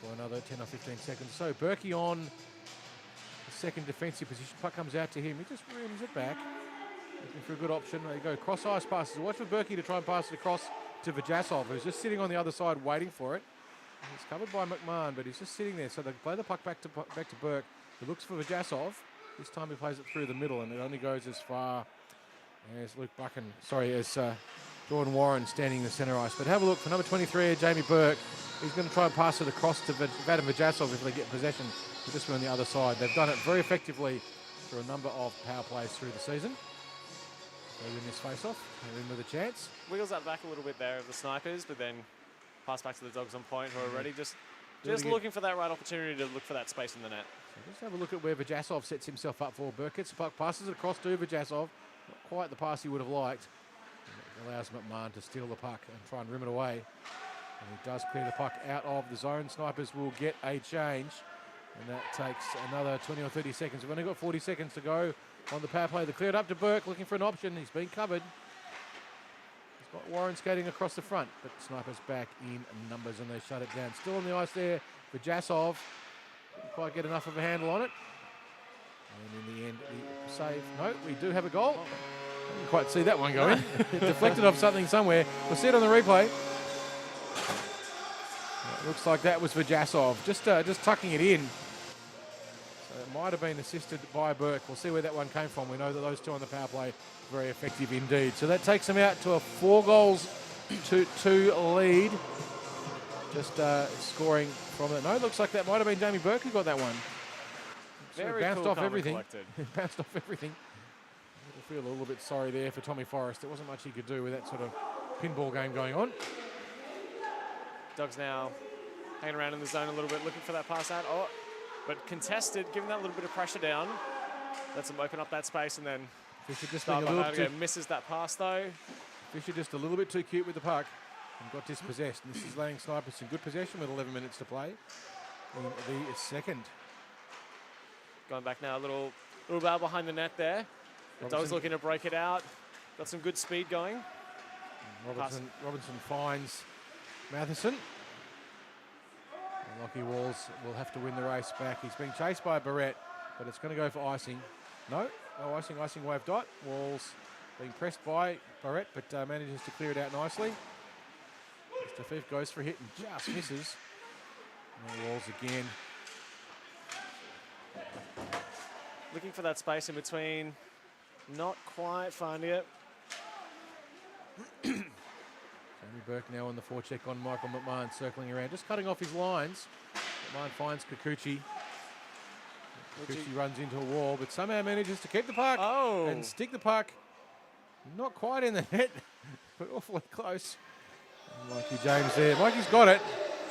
for another 10 or 15 seconds. So Berkey on the second defensive position. Puck comes out to him. He just rims it back. Looking for a good option. They go cross ice passes. Watch for Berkey to try and pass it across to Vajasov, who's just sitting on the other side waiting for it. He's covered by McMahon, but he's just sitting there. So they play the puck back to Burke. He looks for Vajasov. This time he plays it through the middle, and it only goes as far as Jordan Warren standing in the centre ice. But have a look for number 23, Jamie Burke. He's going to try and pass it across to Vadim Vajasov if they get possession. But this one on the other side. They've done it very effectively through a number of power plays through the season. They win this face-off. They win with a chance. Wiggles that back a little bit there of the Snipers, but then pass back to the Dogs on point who are already just looking for that right opportunity to look for that space in the net. So just have a look at where Vajasov sets himself up for. Burke gets the puck, passes it across to Vajasov. Not quite the pass he would have liked. And it allows McMahon to steal the puck and try and rim it away. And he does clear the puck out of the zone. Snipers will get a change. And that takes another 20 or 30 seconds. We've only got 40 seconds to go on the power play. They cleared up to Burke, looking for an option. He's been covered. He's got Warren skating across the front, but Snipers back in numbers and they shut it down. Still on the ice there for Jasov. Didn't quite get enough of a handle on it. And in the end, the save. No, we do have a goal. Didn't quite see that one go in. It deflected off something somewhere. We'll see it on the replay. It looks like that was for Jasov, just tucking it in. So it might have been assisted by Burke. We'll see where that one came from. We know that those two on the power play very effective indeed. So that takes them out to a 4-2 lead. Just scoring from it. No, it looks like that might have been Jamie Burke who got that one. Very bounced cool, off everything. bounced off everything. I feel a little bit sorry there for Tommy Forrest. There wasn't much he could do with that sort of pinball game going on. Dogs now hanging around in the zone a little bit, looking for that pass out. Oh, but contested, giving that little bit of pressure down. Lets them open up that space and then Fisher just being a little too, misses that pass though. Fisher just a little bit too cute with the puck and got dispossessed. And this is laying Snipers in good possession with 11 minutes to play in the second. Going back now, a little bow behind the net there. The Dogs looking to break it out. Got some good speed going. Robinson finds Matheson. And Lockie Walls will have to win the race back. He's being chased by Barrett, but it's going to go for icing. No icing. Icing wave dot. Walls being pressed by Barrett, but manages to clear it out nicely. Mr. Fife goes for a hit and just misses. And Walls again. Looking for that space in between. Not quite finding it. Jamie Burke now on the forecheck on Michael McMahon, circling around, just cutting off his lines. McMahon finds Kikuchi. Kikuchi runs into a wall, but somehow manages to keep the puck and stick the puck. Not quite in the net, but awfully close. And Mikey James there. Mikey's got it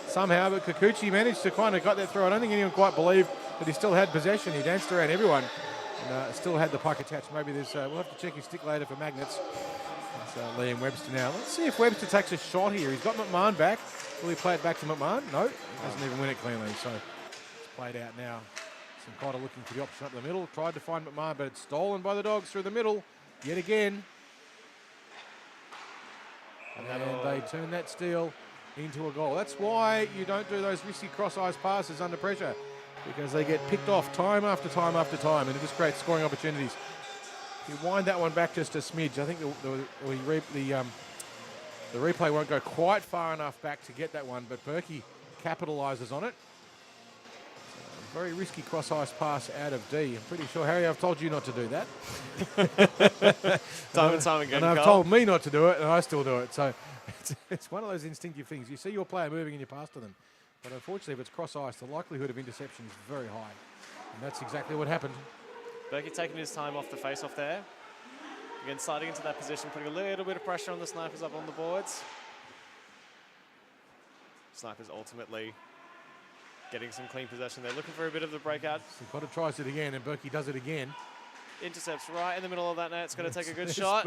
somehow, but Kikuchi managed to kind of got that through. I don't think anyone quite believed that he still had possession. He danced around everyone and still had the puck attached. Maybe there's, we'll have to check his stick later for magnets. Liam Webster now. Let's see if Webster takes a shot here. He's got McMahon back. Will he play it back to McMahon? No, he doesn't even win it cleanly. So it's played out now. Simcotta looking for the option up the middle. Tried to find McMahon, but it's stolen by the Dogs through the middle yet again. And they turn that steal into a goal. That's why you don't do those risky cross-ice passes under pressure, because they get picked off time after time after time, and it just creates scoring opportunities. If you wind that one back just a smidge, I think the replay won't go quite far enough back to get that one, but Berkey capitalises on it. Very risky cross-ice pass out of D. I'm pretty sure, Harry, I've told you not to do that. Time and time again. And I've told me not to do it, and I still do it. So it's one of those instinctive things. You see your player moving and you pass to them. But unfortunately, if it's cross-ice, the likelihood of interception is very high. And that's exactly what happened. Berkey taking his time off the face-off there. Again, sliding into that position, putting a little bit of pressure on the Snipers up on the boards. Snipers ultimately getting some clean possession there, looking for a bit of the breakout. Simcotta tries it again, and Berkey does it again. Intercepts right in the middle of that net. It's going to take a good shot.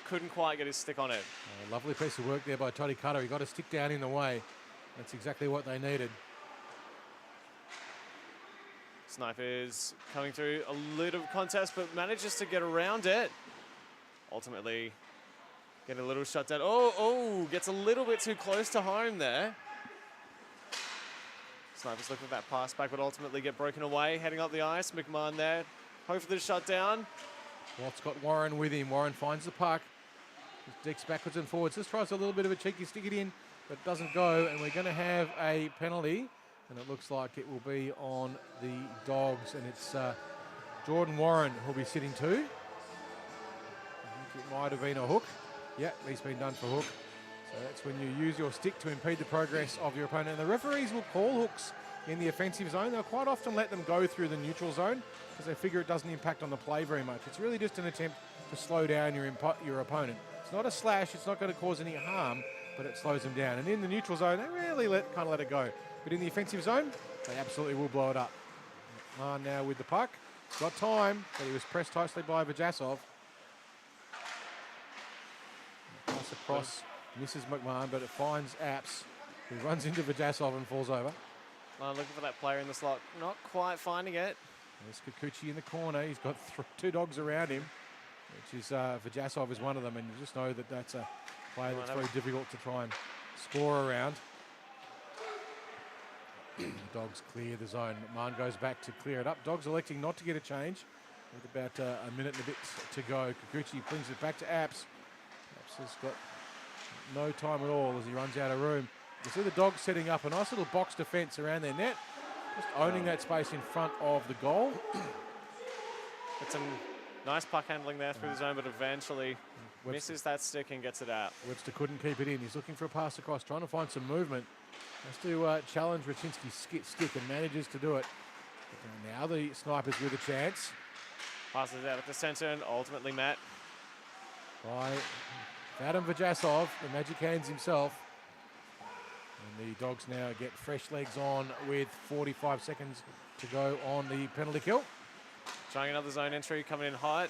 Couldn't quite get his stick on it. Lovely piece of work there by Toddy Cutter. He got a stick down in the way. That's exactly what they needed. Snipers coming through a little contest, but manages to get around it. Ultimately, getting a little shut down. Gets a little bit too close to home there. Snipers looking at that pass back, but ultimately get broken away. Heading up the ice, McMahon there. Hopefully shut down. Walt's got Warren with him. Warren finds the puck. Dicks backwards and forwards. Just tries a little bit of a cheeky stick it in, but doesn't go. And we're going to have a penalty. And it looks like it will be on the Dogs. And it's Jordan Warren who'll be sitting too. I think it might have been a hook. Yeah, he's been done for hook. So that's when you use your stick to impede the progress of your opponent. And the referees will call hooks in the offensive zone. They'll quite often let them go through the neutral zone because they figure it doesn't impact on the play very much. It's really just an attempt to slow down your opponent. It's not a slash. It's not going to cause any harm, but it slows them down. And in the neutral zone, they really kind of let it go. But in the offensive zone, they absolutely will blow it up. Now with the puck. He's got time, but he was pressed tightly by Vajasov. Pass across, misses McMahon, but it finds Apps, who runs into Vajasov and falls over. Looking for that player in the slot. Not quite finding it. There's Kikuchi in the corner. He's got two dogs around him, which is Vajasov is one of them, and you just know that that's a player that's very difficult to try and score around. The Dogs clear the zone. McMahon goes back to clear it up. Dogs electing not to get a change with about a minute and a bit to go. Kikuchi brings it back to Apps. Apps has got no time at all as he runs out of room. You see the Dogs setting up a nice little box defence around their net, just owning that space in front of the goal. Got some nice puck handling there through the zone, but eventually misses that stick and gets it out. Webster couldn't keep it in. He's looking for a pass across, trying to find some movement. Has to challenge Raczynski's stick and manages to do it. But now the Snipers with a chance. Passes out at the centre and ultimately met by Vadim Vajasov, the magic hands himself. And the Dogs now get fresh legs on with 45 seconds to go on the penalty kill. Trying another zone entry, coming in hot.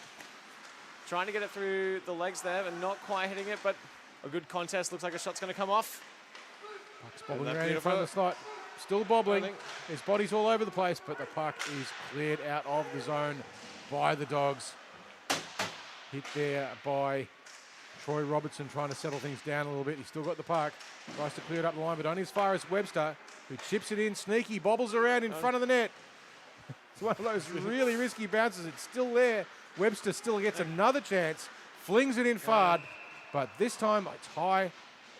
Trying to get it through the legs there, but not quite hitting it, but a good contest. Looks like a shot's going to come off. Puck's bobbling around in front of the slot. Still bobbling. His body's all over the place, but the puck is cleared out of the zone by the Dogs. Hit there by Troy Robertson, trying to settle things down a little bit. He's still got the puck. Tries to clear it up the line, but only as far as Webster, who chips it in. Sneaky, bobbles around in front of the net. It's one of those really risky bounces. It's still there. Webster still gets another chance. Flings it in far, but this time it's high,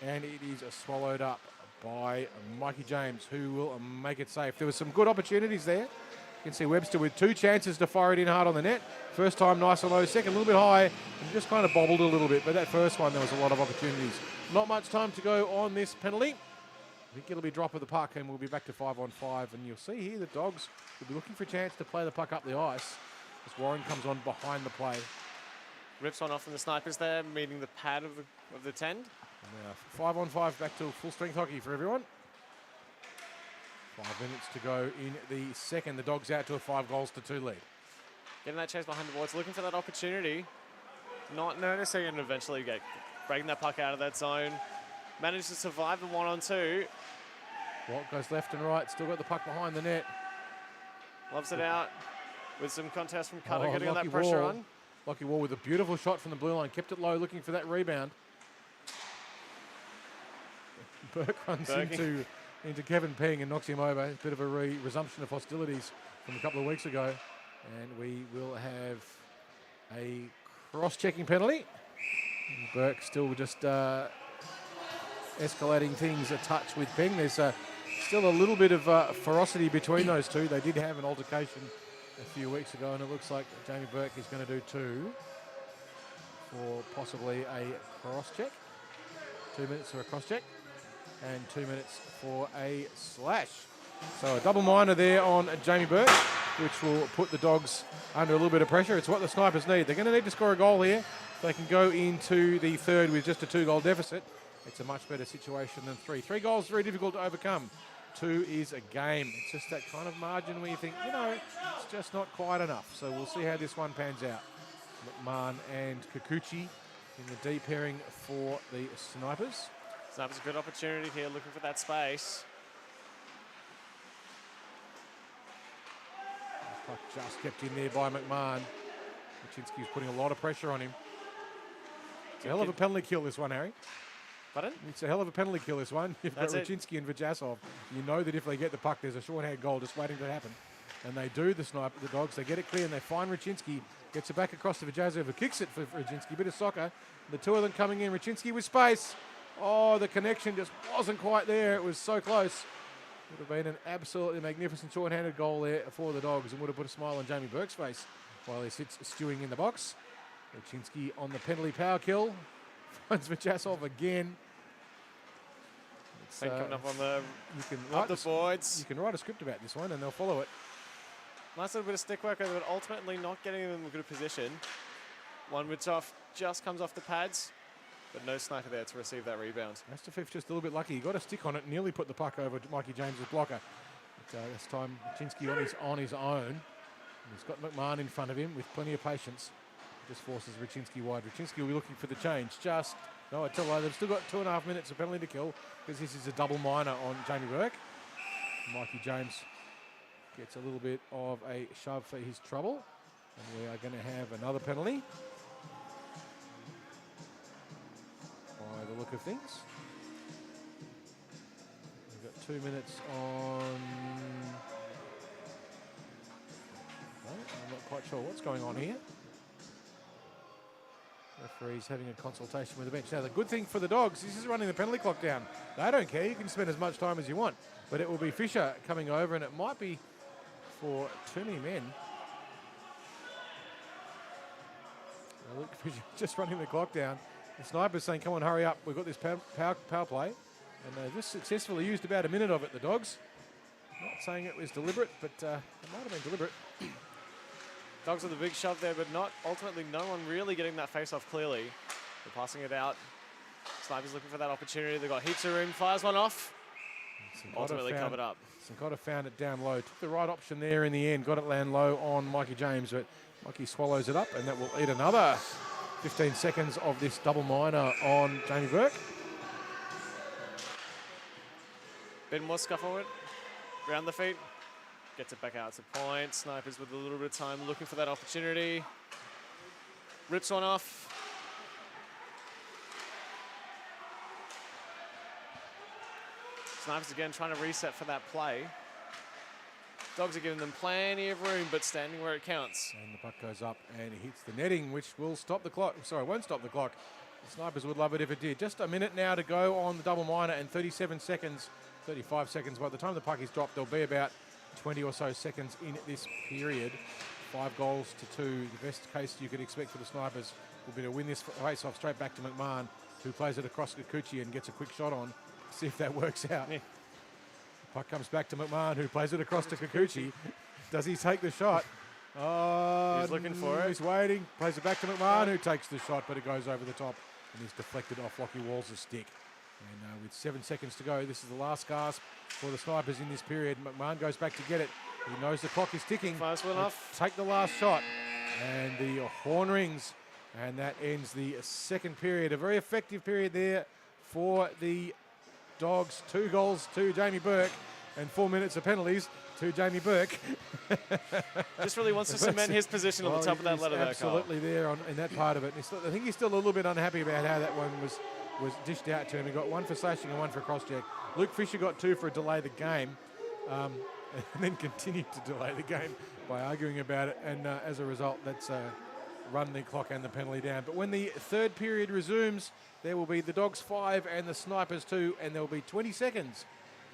and it is swallowed up by Mikey James, who will make it safe. There were some good opportunities there. You can see Webster with two chances to fire it in hard on the net. First time nice and low, second a little bit high, and just kind of bobbled a little bit. But that first one, there was a lot of opportunities. Not much time to go on this penalty. I think it'll be drop of the puck, and we'll be back to 5-on-5. And you'll see here the Dogs will be looking for a chance to play the puck up the ice as Warren comes on behind the play. Rips one off from the Snipers there, meeting the pad of the 10. Now 5-on-5 back to full strength hockey for everyone. 5 minutes to go in the second. The Dogs out to a 5-2 lead. Getting that chase behind the boards, looking for that opportunity. Not noticing, and eventually breaking that puck out of that zone. Managed to survive the 1-on-2. Walt goes left and right, still got the puck behind the net. Loves it out with some contest from Cutter, getting on that pressure on. Lockie Wall with a beautiful shot from the blue line, kept it low, looking for that rebound. Burke runs into Kevin Peng and knocks him over. A bit of a resumption of hostilities from a couple of weeks ago. And we will have a cross-checking penalty. Burke still just escalating things a touch with Peng. There's still a little bit of ferocity between those two. They did have an altercation a few weeks ago, and it looks like Jamie Burke is going to do 2 for possibly a cross-check. 2 minutes for a cross-check and 2 minutes for a slash. So a double minor there on Jamie Burke, which will put the Dogs under a little bit of pressure. It's what the Snipers need. They're going to need to score a goal here. They can go into the third with just a 2-goal deficit. It's a much better situation than 3. 3 goals, very difficult to overcome. 2 is a game. It's just that kind of margin where you think, it's just not quite enough. So we'll see how this one pans out. McMahon and Kikuchi in the deep pairing for the Snipers. Snipers a good opportunity here, looking for that space. Puck just kept in there by McMahon. Raczynski's putting a lot of pressure on him. It's a hell of a penalty kill, this one, Harry. Pardon? It's a hell of a penalty kill, this one. You've got That's Raczynski and Vajasov. You know that if they get the puck, there's a shorthand goal just waiting to happen. And they do, the Dogs. They get it clear and they find Raczynski. Gets it back across to Vajasov, who kicks it for Raczynski. Bit of soccer. The two of them coming in. Raczynski with space. Oh, the connection just wasn't quite there. It was so close. Would have been an absolutely magnificent short-handed goal there for the Dogs and would have put a smile on Jamie Burke's face while he sits stewing in the box. Raczynski on the penalty power kill. Finds Vajasov again. Thing coming up on the You boards. can write a script about this one, and they'll follow it. Nice little bit of stick work, but ultimately not getting them in a good position. One which just comes off the pads, but no sniper there to receive that rebound. Mastafif's just a little bit lucky. He got a stick on it, nearly put the puck over Mikey James's blocker. But this time, Machinsky on his own. And he's got McMahon in front of him with plenty of patience. Just forces Rachinsky wide. Rachinsky will be looking for the change. No, I tell you, they've still got 2.5 minutes of penalty to kill because this is a double minor on Jamie Burke. Mikey James gets a little bit of a shove for his trouble. And we are going to have another penalty. By the look of things. We've got 2 minutes on... No, I'm not quite sure what's going on here. Referee's having a consultation with the bench. Now, the good thing for the Dogs, this is running the penalty clock down. They don't care. You can spend as much time as you want. But it will be Fisher coming over, and it might be for too many men. Now, look, Fisher just running the clock down. The sniper's saying, come on, hurry up. We've got this power play. And they just successfully used about a minute of it, the Dogs. Not saying it was deliberate, but it might have been deliberate. Dogs with a big shove there, but ultimately no one really getting that face-off clearly. They're passing it out. Sniper's looking for that opportunity. They've got heaps of room. Fires one off. Ultimately covered up. Sincotta found it down low. Took the right option there in the end. Got it land low on Mikey James, but Mikey swallows it up, and that will eat another 15 seconds of this double minor on Jamie Burke. Bit more scuffle around the feet. Gets it back out to point. Snipers with a little bit of time looking for that opportunity. Rips one off. Snipers again trying to reset for that play. Dogs are giving them plenty of room, but standing where it counts. And the puck goes up and hits the netting, which will stop the clock. Sorry, won't stop the clock. The Snipers would love it if it did. Just a minute now to go on the double minor and 37 seconds, 35 seconds. By the time the puck is dropped, there'll be about 20 or so seconds in this period. 5 goals to 2. The best case you could expect for the Snipers will be to win this face-off straight back to McMahon, who plays it across Kikuchi and gets a quick shot on. See if that works out. Yeah. The puck comes back to McMahon, who plays it across to Kikuchi. Does he take the shot? Oh, he's looking for it. He's waiting. Plays it back to McMahon, who takes the shot, but it goes over the top and is deflected off Lockie Walls' stick. And with 7 seconds to go, this is the last gasp for the Snipers in this period. McMahon goes back to get it. He knows the clock is ticking. Fast one off. Take the last shot. And the horn rings. And that ends the second period. A very effective period there for the Dogs. 2 goals to Jamie Burke and 4 minutes of penalties to Jamie Burke. Just really wants to cement his position on the top of that ladder there, Carl. Absolutely there in that part of it. I think he's still a little bit unhappy about how that one was dished out to him. He got 1 for slashing and 1 for cross-check. Luke Fisher got 2 for a delay the game, and then continued to delay the game by arguing about it. And as a result, that's run the clock and the penalty down. But when the third period resumes, there will be the Dogs 5 and the Snipers 2, and there will be 20 seconds.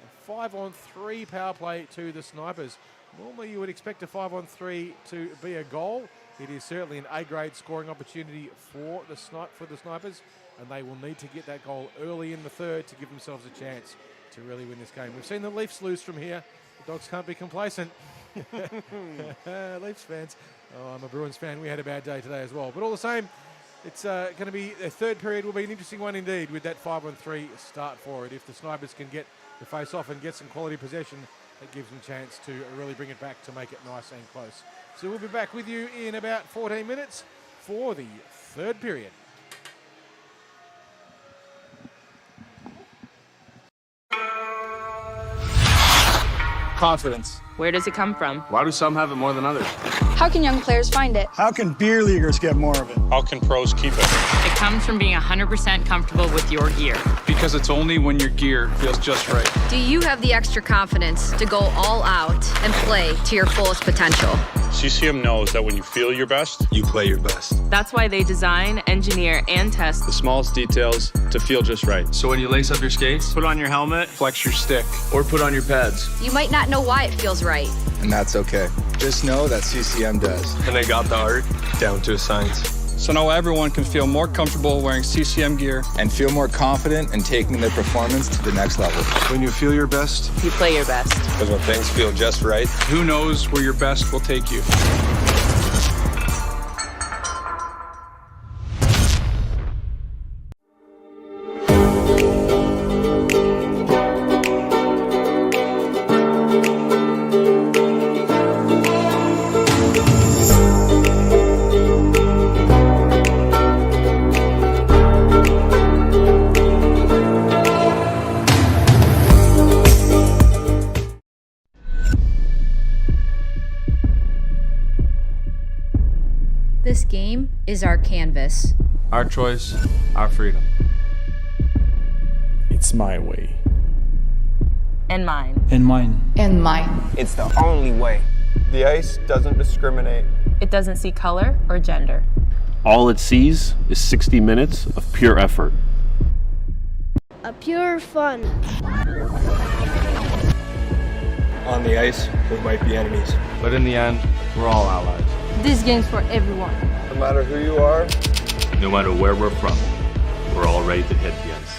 A 5-on-3 power play to the Snipers. Normally you would expect a 5-on-3 to be a goal. It is certainly an A-grade scoring opportunity for the Snipers, and they will need to get that goal early in the third to give themselves a chance to really win this game. We've seen the Leafs lose from here. The Dogs can't be complacent. Leafs fans. Oh, I'm a Bruins fan. We had a bad day today as well. But all the same, it's going to be, the third period will be an interesting one indeed with that 5-on-3 start for it. If the Snipers can get the face off and get some quality possession, that gives them a chance to really bring it back to make it nice and close. So we'll be back with you in about 14 minutes for the third period. Confidence. Where does it come from? Why do some have it more than others? How can young players find it? How can beer leaguers get more of it? How can pros keep it? It comes from being 100% comfortable with your gear. Because it's only when your gear feels just right. Do you have the extra confidence to go all out and play to your fullest potential? CCM knows that when you feel your best, You play your best. That's why they design, engineer, and test The smallest details to feel just right. So when you lace up your skates, Put on your helmet Flex your stick. or put on your pads, You might not know why it feels right. And that's okay. Just know that CCM does. and they got the art down to a science. So now everyone can feel more comfortable wearing CCM gear and feel more confident in taking their performance to the next level. When you feel your best, You play your best. Because when things feel just right, who knows where your best will take you. This game is our canvas. our choice, our freedom. It's my way. And mine. And mine. And mine. It's the only way. The ice doesn't discriminate. It doesn't see color or gender. All it sees is 60 minutes of pure effort. A pure fun. On the ice, we might be enemies. But in the end, we're all allies. This game's for everyone. No matter who you are, No matter where we're from, we're all ready to hit the ice.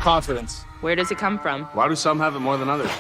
Confidence. Where does it come from? Why do some have it more than others?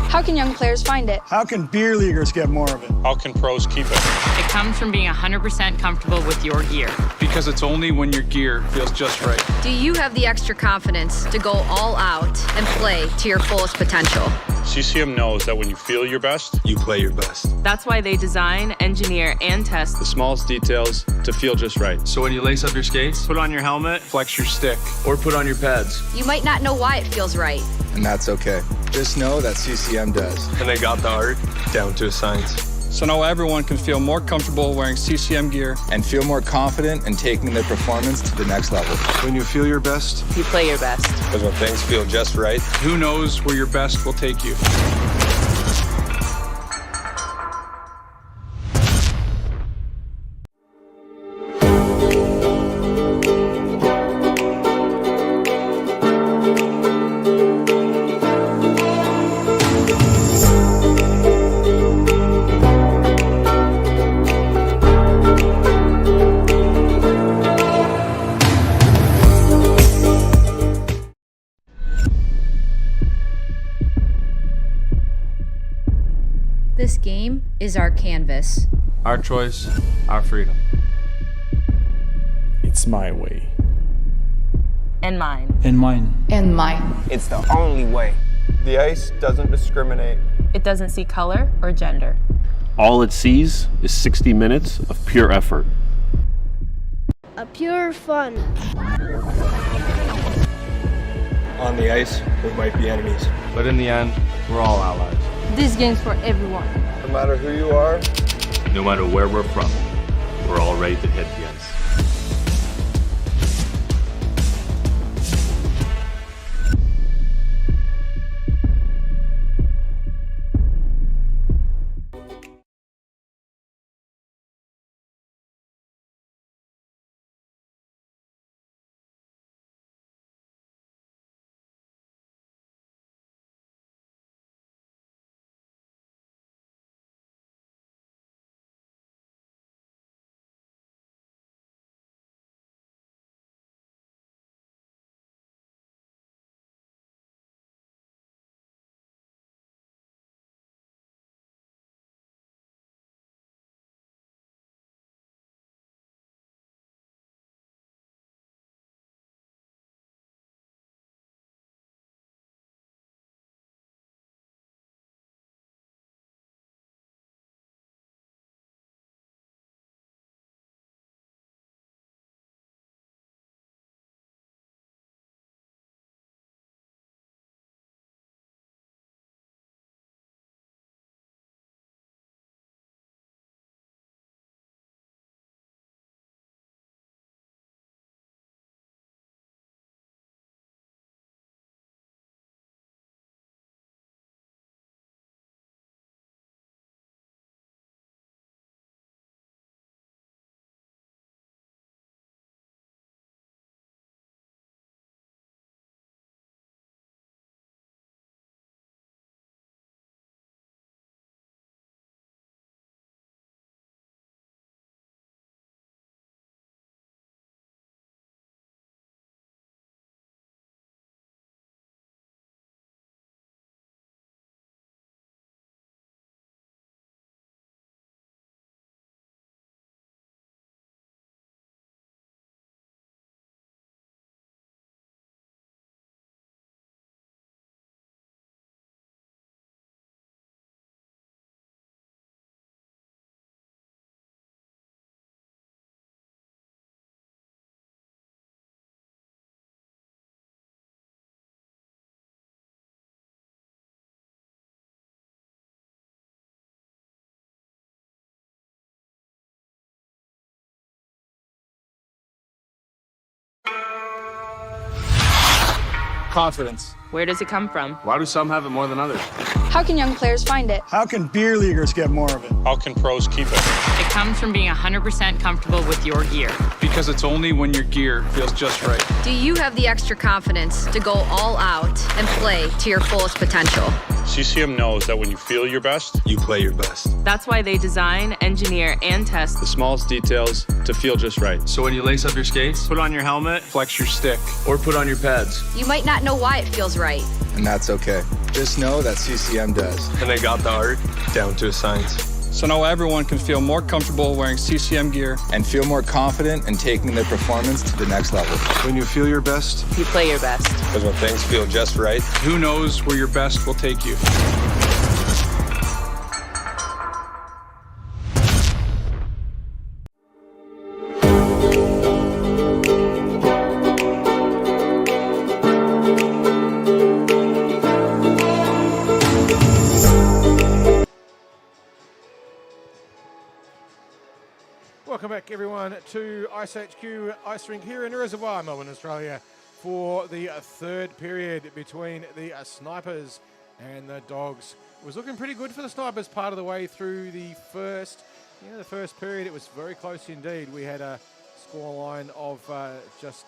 How can young players find it? How can beer leaguers get more of it? How can pros keep it? It comes from being 100% comfortable with your gear. Because it's only when your gear feels just right. Do you have the extra confidence to go all out and play to your fullest potential? CCM knows that when you feel your best, you play your best. That's why they design, engineer, and test The smallest details to feel just right. So when you lace up your skates, Put on your helmet. Flex your stick. or put on your pads, You might not know why it feels right. And that's okay. Just know that CCM does. and they got the art down to a science. So now everyone can feel more comfortable wearing CCM gear And feel more confident in taking their performance to the next level. when you feel your best, You play your best. Because when things feel just right, who knows where your best will take you. game is our canvas. Our choice, our freedom. It's my way. And mine. And mine. And mine. It's the only way. The ice doesn't discriminate. It doesn't see color or gender. All it sees is 60 minutes of pure effort. A pure fun. On the ice, we might be enemies. But in the end, we're all allies. This game's for everyone. No matter who you are, No matter where we're from, we're all ready to hit the ice. Confidence. Where does it come from? Why do some have it more than others? How can young players find it? How can beer leaguers get more of it? How can pros keep it? It comes from being 100% comfortable with your gear. Because it's only when your gear feels just right. Do you have the extra confidence to go all out and play to your fullest potential? CCM knows that when you feel your best, You play your best. That's why they design, engineer, and test The smallest details to feel just right. So when you lace up your skates, Put on your helmet, flex your stick. or put on your pads. You might not know why it feels right. And that's okay. Just know that CCM does. and they got the art down to a science. So now everyone can feel more comfortable wearing CCM gear. And feel more confident in taking their performance to the next level. When you feel your best, you play your best. because when things feel just right, Who knows where your best will take you? Welcome back, everyone, to iceHQ Ice Rink here in Reservoir, Melbourne, Australia, for the third period between the Snipers and the Dogs. It was looking pretty good for the Snipers part of the way through the first period. It was very close indeed. We had a scoreline of just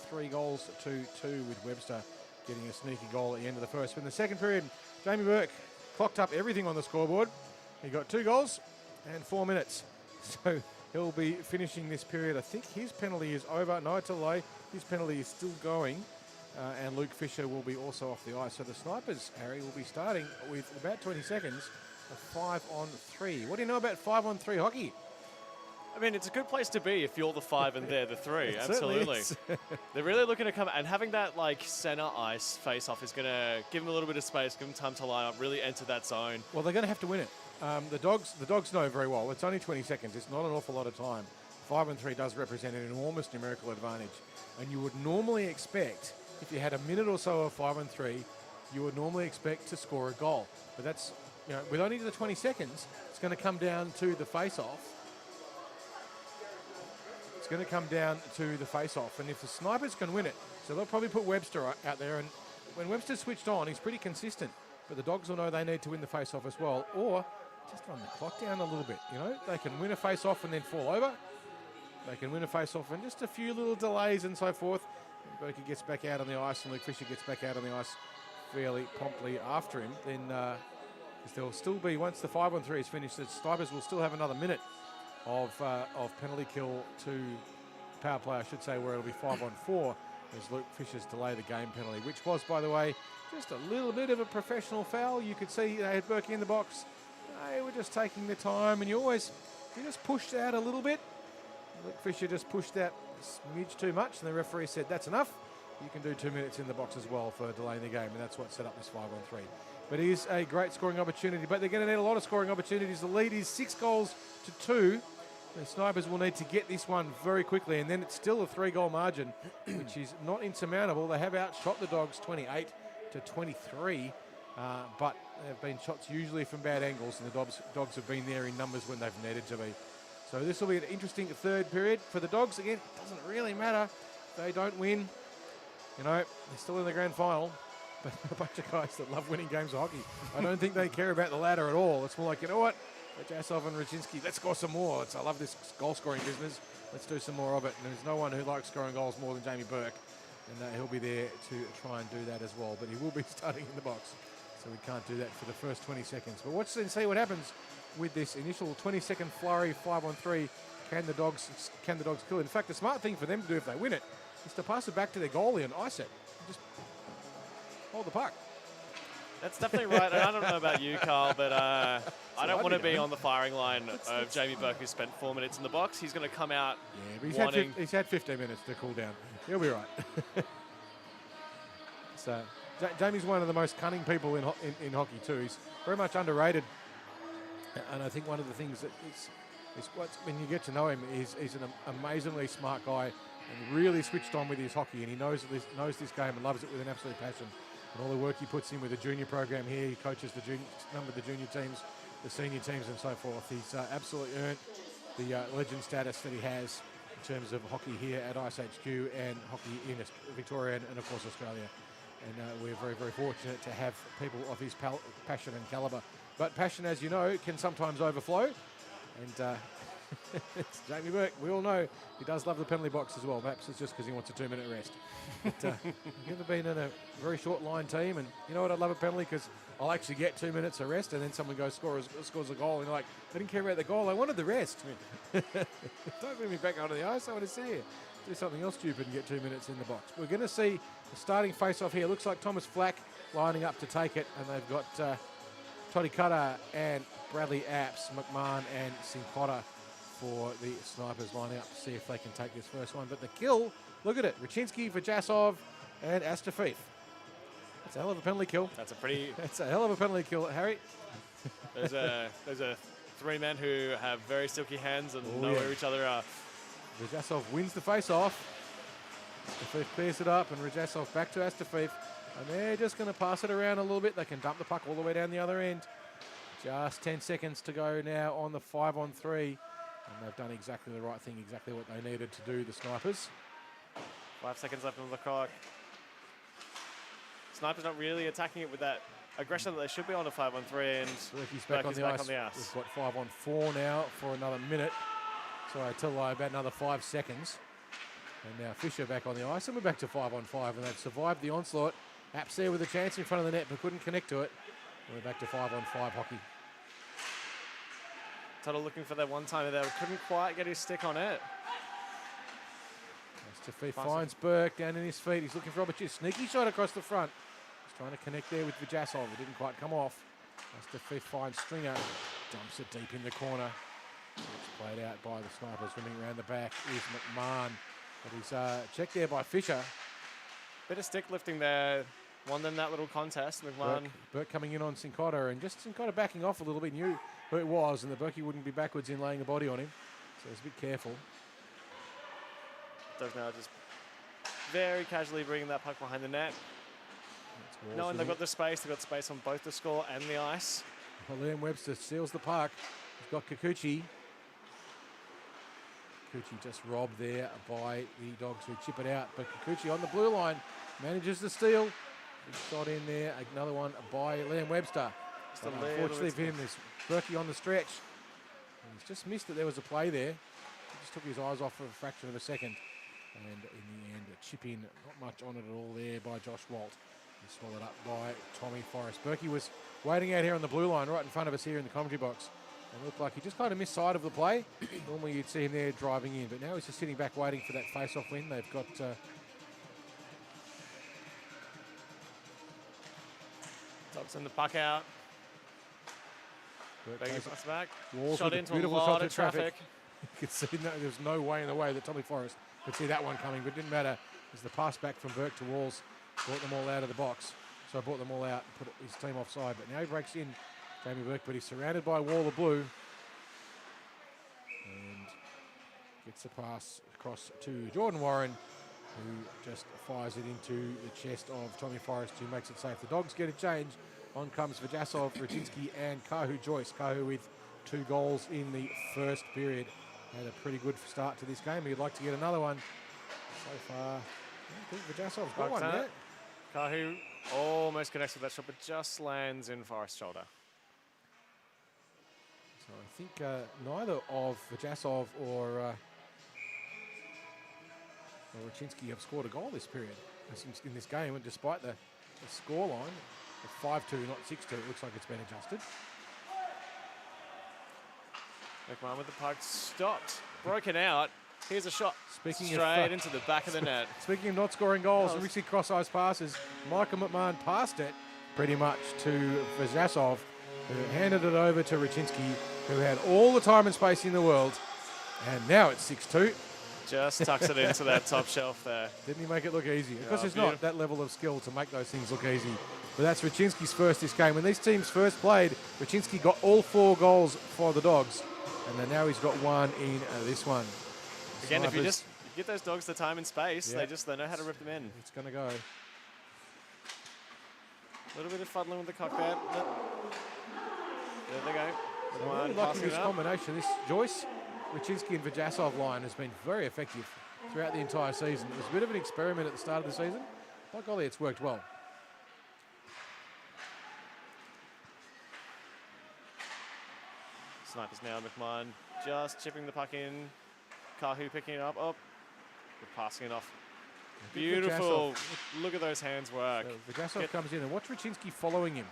3 goals to 2, with Webster getting a sneaky goal at the end of the first. But in the second period, Jamie Burke clocked up everything on the scoreboard. He got 2 goals and 4 minutes. So he'll be finishing this period. I think his penalty is over. No, it's a lay. His penalty is still going. And Luke Fisher will be also off the ice. So the Snipers, Harry, will be starting with about 20 seconds a 5-on-3. What do you know about 5-on-3 hockey? I mean, it's a good place to be if you're the 5 and they're the 3. It Absolutely. certainly is. They're really looking to come, and having that like center ice face-off is going to give them a little bit of space, give them time to line up, really enter that zone. Well, they're going to have to win it. The dogs know very well. It's only 20 seconds. It's not an awful lot of time. 5-on-3 does represent an enormous numerical advantage, and you would normally expect, if you had a minute or so of 5-on-3, you would normally expect to score a goal. But that's, with only the 20 seconds, it's going to come down to the face-off. It's going to come down to the face-off, and if the snipers can win it, so they'll probably put Webster out there, and when Webster's switched on, he's pretty consistent, but the dogs will know they need to win the face-off as well, or just run the clock down a little bit, They can win a face-off and then fall over. They can win a face-off and just a few little delays and so forth. Berkey gets back out on the ice, and Luke Fisher gets back out on the ice fairly promptly after him. Then there'll still be, once the 5-on-3 is finished, the snipers will still have another minute of penalty kill to power play, I should say, where it'll be 5-on-4 as Luke Fisher's delay the game penalty, which was, by the way, just a little bit of a professional foul. You could see they had Berkey in the box. They were just taking the time, and you just pushed out a little bit. Luke Fisher just pushed out a smidge too much, and the referee said, that's enough. You can do 2 minutes in the box as well for delaying the game, and that's what set up this 5-on-3. But it is a great scoring opportunity, but they're going to need a lot of scoring opportunities. The lead is 6-2. The Snipers will need to get this one very quickly, and then it's still a 3-goal margin, which is not insurmountable. They have outshot the Dogs 28-23, but they've been shots usually from bad angles, and the Dogs have been there in numbers when they've needed to be. So this will be an interesting third period for the Dogs. Again, it doesn't really matter if they don't win. They're still in the grand final, but a bunch of guys that love winning games of hockey. I don't think they care about the ladder at all. It's more like, Jasov and Raczynski, let's score some more. I love this goal-scoring business. Let's do some more of it. And there's no one who likes scoring goals more than Jamie Burke, and he'll be there to try and do that as well. But he will be starting in the box, so we can't do that for the first 20 seconds. But watch and see what happens with this initial 20-second flurry 5-on-3. Can the Dogs kill it? In fact, the smart thing for them to do if they win it is to pass it back to their goalie and ice it. Just hold the puck. That's definitely right. And I don't know about you, Carl, but I don't want to be on the firing line of Jamie Burke, who spent 4 minutes in the box. He's going to come out he's had 15 minutes to cool down. He'll be right. So Jamie's one of the most cunning people in hockey too. He's very much underrated. And I think one of the things that is when you get to know him, he's an amazingly smart guy and really switched on with his hockey, and he knows this game and loves it with an absolute passion. And all the work he puts in with the junior program here, he coaches the junior teams, the senior teams and so forth. He's absolutely earned the legend status that he has in terms of hockey here at iceHQ and hockey in Victoria and of course Australia. And we're very, very fortunate to have people of his passion and calibre. But passion, as you know, can sometimes overflow. And it's Jamie Burke. We all know he does love the penalty box as well. Perhaps it's just because he wants a 2-minute rest. But you've ever been in a very short line team, and you know what, I love a penalty because I'll actually get 2 minutes of rest, and then someone scores a goal, and you're like, I didn't care about the goal, I wanted the rest. Don't bring me back onto the ice, I want to see you do something else stupid and get 2 minutes in the box. We're going to see the starting face-off here. Looks like Thomas Flack lining up to take it, and they've got Toddy Cutter and Bradley Apps, McMahon and Sincotta for the Snipers lining up to see if they can take this first one. But the kill, look at it, Raczynski for Jasov and Astafiev. That's a hell of a penalty kill. That's a hell of a penalty kill, Harry. There's a 3 men who have very silky hands and know where each other are. Rajasov wins the face-off. Astafiev clears it up, and Rajasov back to Astafiev. And they're just going to pass it around a little bit. They can dump the puck all the way down the other end. Just 10 seconds to go now on the 5-on-3. And they've done exactly the right thing, exactly what they needed to do, the Snipers. 5 seconds left on the clock. Snipers not really attacking it with that aggression that they should be on a 5-on-3. And Berkey's back on the ice. We've got 5-on-4 now for another minute. Sorry, I tell you about another 5 seconds. And now Fisher back on the ice, and we're back to 5-on-5, and they've survived the onslaught. Apps there with a chance in front of the net, but couldn't connect to it. We're back to 5-on-5 hockey. Tuttle looking for that one-timer there, couldn't quite get his stick on it. Astafiev finds Burke down in his feet. He's looking for opportunity. Sneaky shot across the front. He's trying to connect there with Vajasov. It didn't quite come off. That's the fifth fine Stringer. Dumps it deep in the corner. It's played out by the snipers. Running around the back is McMahon. But he's checked there by Fisher. Bit of stick lifting there. Won them that little contest. McMahon. Burke coming in on Sincotta, and just Sincotta backing off a little bit. Knew who it was, and the Berkey wouldn't be backwards in laying a body on him. So he's a bit careful. Dogs now just very casually bringing that puck behind the net. Knowing they've got the space, they've got space on both the score and the ice. Well, Liam Webster steals the puck. He's got Kikuchi. Kikuchi just robbed there by the Dogs who chip it out. But Kikuchi on the blue line manages the steal. Big shot in there. Another one by Liam Webster. Unfortunately for him, there's Berkey on the stretch. And he's just missed that there was a play there. He just took his eyes off for a fraction of a second. And in the end, a chip in. Not much on it at all there by Josh Walt. He's swallowed up by Tommy Forrest. Berkey was waiting out here on the blue line right in front of us here in the commentary box. And looked like he just kind of missed sight of the play. Normally you'd see him there driving in, but now he's just sitting back waiting for that face-off win. They've got Dogs send the puck out. Berkey pucks back. Walls shot into a lot of traffic. You could see there's no way in the way that Tommy Forrest could see that one coming, but it didn't matter. As the pass back from Burke to Walls brought them all out of the box. So I brought them all out and put his team offside. But now he breaks in, Jamie Burke, but he's surrounded by a wall of blue. And gets the pass across to Jordan Warren, who just fires it into the chest of Tommy Forrest, who makes it safe. The Dogs get a change. On comes Vajasov, Radzinski, and Kahu Joyce. Kahu with 2 goals in the first period. Had a pretty good start to this game. He'd like to get another one. So far, I think Vajasov's got one yet. Kahu almost connects with that shot, but just lands in Forrest's shoulder. So I think neither of Vajasov or Radzinski have scored a goal this period in this game, and despite the scoreline of 5-2, not 6-2, it looks like it's been adjusted. McMahon with the puck stopped, broken out. Here's a shot Speaking straight into the back of the net. Speaking of not scoring goals and risky cross-ice passes, Michael McMahon passed it pretty much to Vajasov, who handed it over to Radzinski, who had all the time and space in the world. And now it's 6-2. Just tucks it into that top shelf there. Didn't he make it look easy? Because there's not that level of skill to make those things look easy. But that's Radzinski's first this game. When these teams first played, Radzinski got all 4 goals for the Dogs. And then now he's got one in this one. Again, if you just get those Dogs the time and space, they know how to rip them in. It's going to go. A little bit of fuddling with the cock there. There they go. So really lucky this combination. This Joyce, Radzinski and Vajasov line has been very effective throughout the entire season. It was a bit of an experiment at the start of the season. By golly, it's worked well. Snipers now, McMahon just chipping the puck in. Kahu picking it up. Oh, we're passing it off. Beautiful. Look at those hands work. So Vajasov comes in, and watch Radzinski following him.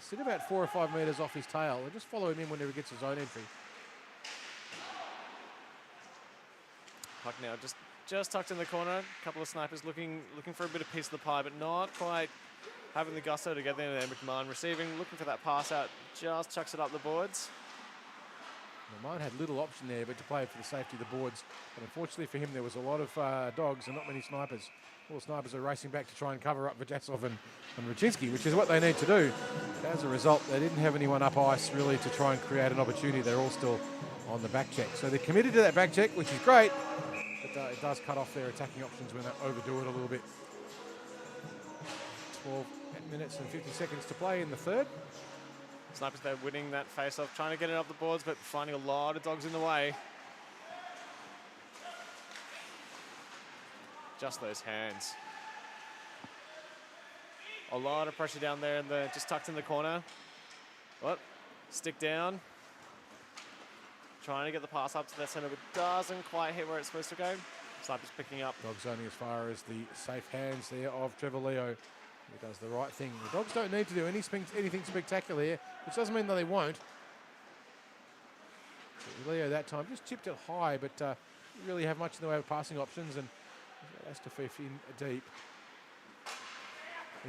Sit about 4 or 5 metres off his tail and just follow him in whenever he gets his own entry. Puck now just tucked in the corner. A couple of snipers looking for a bit of piece of the pie, but not quite having the gusto to get there. McMahon receiving, looking for that pass out, just chucks it up the boards. McMahon had little option there but to play for the safety of the boards. But unfortunately for him, there was a lot of Dogs and not many snipers. All the snipers are racing back to try and cover up Vajasov and Radzinski, which is what they need to do. As a result, they didn't have anyone up ice really to try and create an opportunity. They're all still on the back check. So they're committed to that back check, which is great, but it does cut off their attacking options when they overdo it a little bit. 12 minutes and 50 seconds to play in the third. Snipers there winning that face-off, trying to get it up the boards, but finding a lot of Dogs in the way. Just those hands. A lot of pressure down there, and just tucked in the corner. What? Stick down. Trying to get the pass up to that center, but doesn't quite hit where it's supposed to go. Snipers picking up. Dogs only as far as the safe hands there of Trevor Leo. He does the right thing. The Dogs don't need to do anything spectacular here, which doesn't mean that they won't. So Leo that time just chipped it high, but didn't really have much in the way of passing options, and Astafif in deep.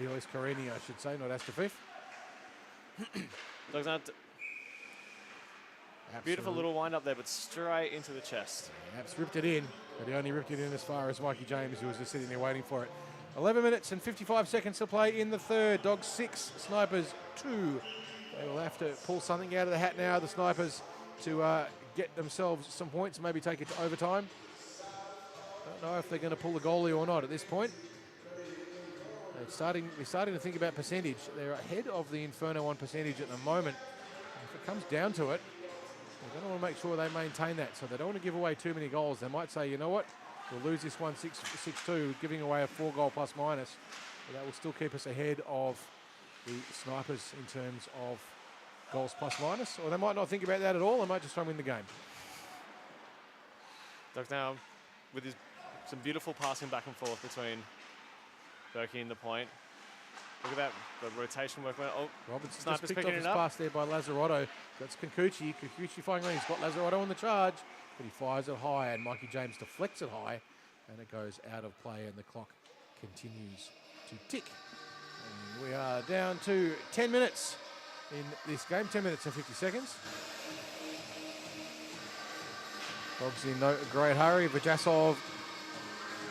Elias Karini, I should say, not Astafif. Dogs aren't. Beautiful little wind up there, but straight into the chest. Apps ripped it in, but he only ripped it in as far as Mikey James, who was just sitting there waiting for it. 11 minutes and 55 seconds to play in the third. Dogs 6, Snipers 2. They will have to pull something out of the hat now, the Snipers, to get themselves some points and maybe take it to overtime. Don't know if they're going to pull the goalie or not at this point. They're starting to think about percentage. They're ahead of the Inferno on percentage at the moment. If it comes down to it, they're going to want to make sure they maintain that. So they don't want to give away too many goals. They might say, you know what, we'll lose this one 6-2, giving away a 4-goal plus minus. But that will still keep us ahead of the Snipers in terms of goals plus minus. Or they might not think about that at all. They might just try and win the game. Dogs now with some beautiful passing back and forth between Berkey and the point. Look at that, the rotation work. Oh, Roberts Snipers just picked off picking his it up. pass there by Lazzarotto. That's Kikuchi. Kikuchi firing around. He's got Lazzarotto on the charge, but he fires it high, and Mikey James deflects it high, and it goes out of play, and the clock continues to tick. And we are down to 10 minutes in this game, 10 minutes and 50 seconds. Dogs in no great hurry. Vajasov,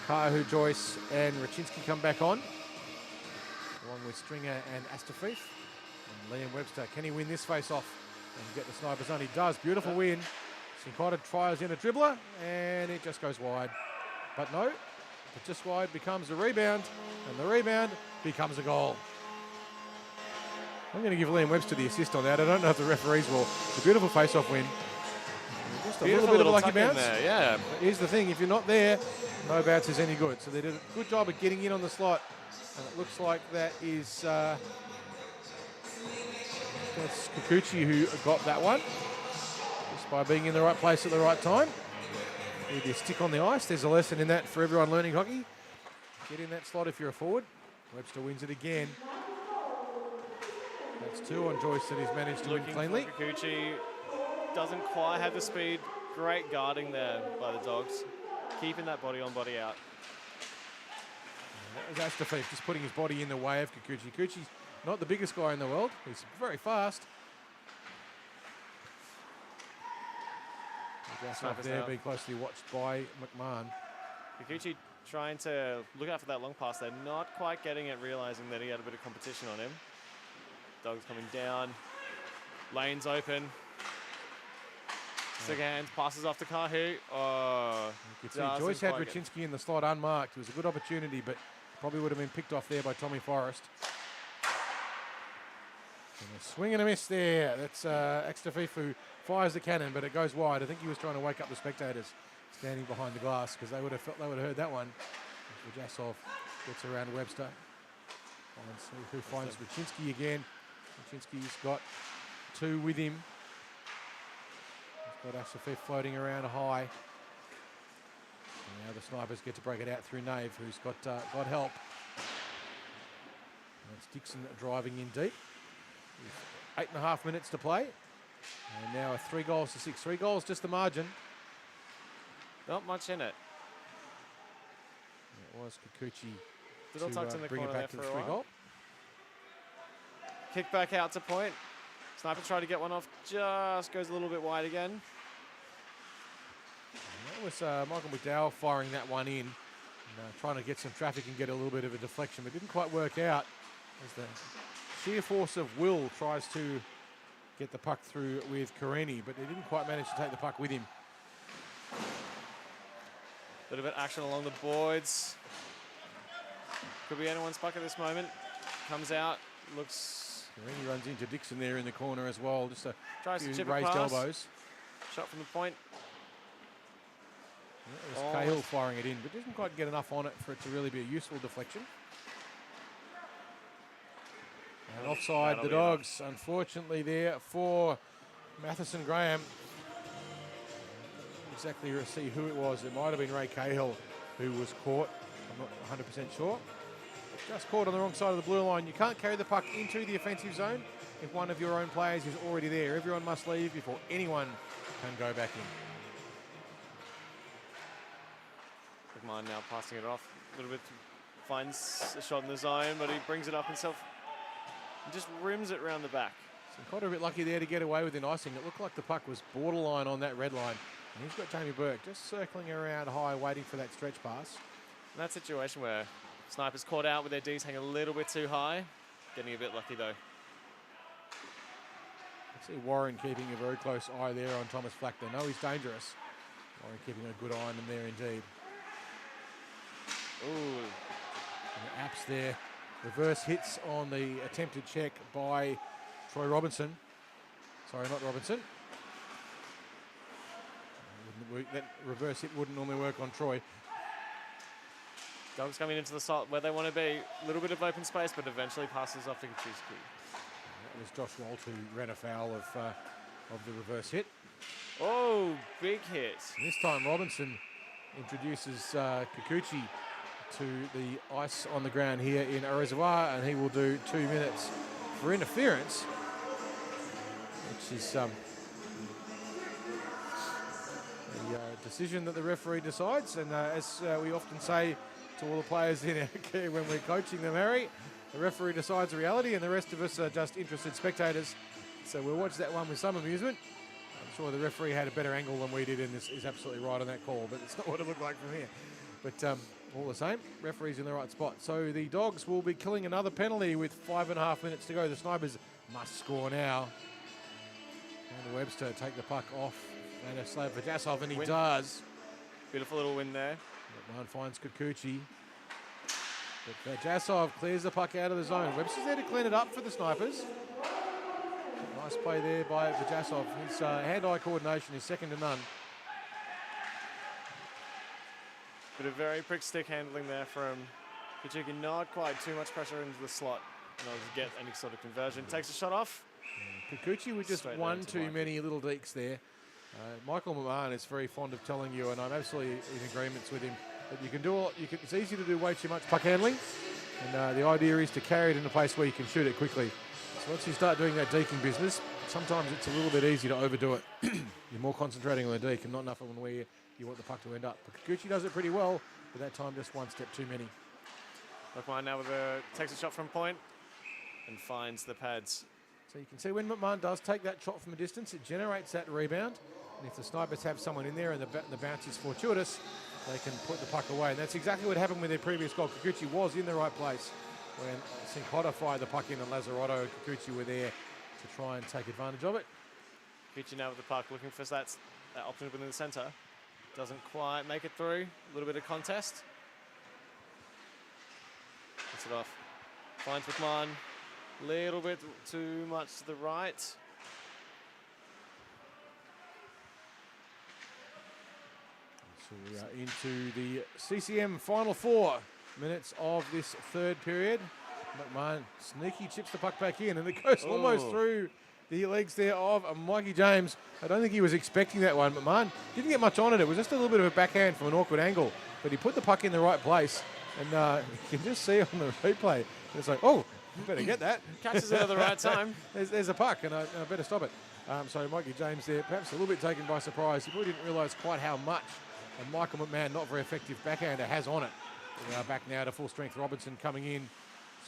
Kahu, Joyce, and Raczynski come back on, along with Stringer and Astafeef. And Liam Webster, can he win this face-off and get the Snipers on? He does. Beautiful win. Sincotta tries in a dribbler, and it just goes wide. But no, it just wide becomes a rebound, and the rebound becomes a goal. I'm going to give Liam Webster the assist on that. I don't know if the referees will. It's a beautiful face-off win. Just a little bit of a lucky bounce. There, yeah. But here's the thing, if you're not there, no bounce is any good. So they did a good job of getting in on the slot. And it looks like that is that's Kikuchi who got that one. Just by being in the right place at the right time. With your stick on the ice. There's a lesson in that for everyone learning hockey. Get in that slot if you're a forward. Webster wins it again. That's 2 on Joyce that he's managed to win cleanly. Kikuchi doesn't quite have the speed. Great guarding there by the Dogs. Keeping that body on, body out. That was Astafeef just putting his body in the way of Kikuchi. Kikuchi's not the biggest guy in the world. He's very fast. Up there being closely watched by McMahon. Kikuchi trying to look out for that long pass there. Not quite getting it, realizing that he had a bit of competition on him. Dogs coming down. Lanes open. Second hand, passes off to Kahu. Oh, you can see Joyce had Raczynski in the slot unmarked. It was a good opportunity, but probably would have been picked off there by Tommy Forrest. And a swing and a miss there. That's Astafeef who fires the cannon, but it goes wide. I think he was trying to wake up the spectators standing behind the glass because they would have heard that one. Vajasov gets around Webster. Who finds Raczynski again. Raczynski's got 2 with him. Got Astafeef floating around high. And now the Snipers get to break it out through Nave, who's got help. And it's Dixon driving in deep. 8.5 minutes to play. And now a 3 goals to 6. 3 goals, just the margin. Not much in it. It was Kikuchi Little tucked in the bring it corner back to there the for a 3 while. goal. Kick back out to point. Sniper tried to get one off, just goes a little bit wide again. And that was Michael McDowell firing that one in, and, trying to get some traffic and get a little bit of a deflection, but didn't quite work out as the sheer force of will tries to get the puck through with Karini, but they didn't quite manage to take the puck with him. Bit of an action along the boards. Could be anyone's puck at this moment. Comes out, looks... Karini runs into Dixon there in the corner as well, just a tries few to chip raised across. elbows. Shot from the point. It was Cahill firing it in, but didn't quite get enough on it for it to really be a useful deflection. And offside, the Dogs, unfortunately there for Matheson Graham. Exactly see who it was. It might have been Ray Cahill who was caught. I'm not 100% sure. Just caught on the wrong side of the blue line. You can't carry the puck into the offensive zone if one of your own players is already there. Everyone must leave before anyone can go back in. McMahon now passing it off. A little bit, finds a shot in the zone, but he brings it up himself and just rims it around the back. Quite a bit lucky there to get away with an icing. It looked like the puck was borderline on that red line. And he's got Jamie Burke just circling around high, waiting for that stretch pass. In that situation where Snipers caught out with their Ds hanging a little bit too high. Getting a bit lucky though. I see Warren keeping a very close eye there on Thomas Flack. They know he's dangerous. Warren keeping a good eye on him there indeed. Ooh. And the apps there. Reverse hits on the attempted check by Troy Robinson. Sorry, not Robinson. That reverse hit wouldn't normally work on Troy. Dogs coming into the slot where they want to be. A little bit of open space, but eventually passes off to Kaczewski. That was Josh Walt who ran afoul of the reverse hit. Oh, big hit. And this time Robinson introduces Kikuchi to the ice on the ground here in a reservoir, and he will do 2 minutes for interference, which is the decision that the referee decides. And as we often say to all the players in our care when we're coaching them, Harry, the referee decides the reality and the rest of us are just interested spectators. So we'll watch that one with some amusement. I'm sure the referee had a better angle than we did and is absolutely right on that call, but it's not what it looked like from here. But all the same, referee's in the right spot. So the Dogs will be killing another penalty with 5.5 minutes to go. The Snipers must score now. And Webster take the puck off Vladislav Vajasov, and he does. Beautiful little win there. One finds Kikuchi. But Vajasov clears the puck out of the zone. Webster's there to clean it up for the Snipers. Nice play there by Vajasov. His hand-eye coordination is second to none. Bit of very prick stick handling there from Kaczewski. Not quite too much pressure into the slot in order to get any sort of conversion. Takes a shot off. Kikuchi with just one too many little deeks there. Michael McMahon is very fond of telling you, and I'm absolutely in agreement with him, that you can do it's easy to do way too much puck handling, and the idea is to carry it in a place where you can shoot it quickly. So once you start doing that deking business, sometimes it's a little bit easy to overdo it. You're more concentrating on the deke and not enough on where you want the puck to end up. But Kikuchi does it pretty well, but that time just one step too many. McMahon now takes a shot from point and finds the pads. So you can see when McMahon does take that shot from a distance, it generates that rebound. And if the Snipers have someone in there and the bounce is fortuitous, they can put the puck away. And that's exactly what happened with their previous goal. Kikuchi was in the right place when Sinclair fired the puck in, and Lazzarotto and Kikuchi were there to try and take advantage of it. Kikuchi now with the puck, looking for that option within the centre. Doesn't quite make it through. A little bit of contest. Gets it off. Finds McMahon. Little bit too much to the right. So we are into the CCM final 4 minutes of this third period. McMahon sneaky chips the puck back in, and it goes almost through the legs there of Mikey James. I don't think he was expecting that one. McMahon didn't get much on it. It was just a little bit of a backhand from an awkward angle, but he put the puck in the right place, and you can just see on the replay, it's like, oh, you better get that. Catches it at the right time. There's a puck, and I better stop it. So Mikey James there, perhaps a little bit taken by surprise. He probably didn't realise quite how much a Michael McMahon, not very effective backhander, has on it. We are back now to full strength. Robinson coming in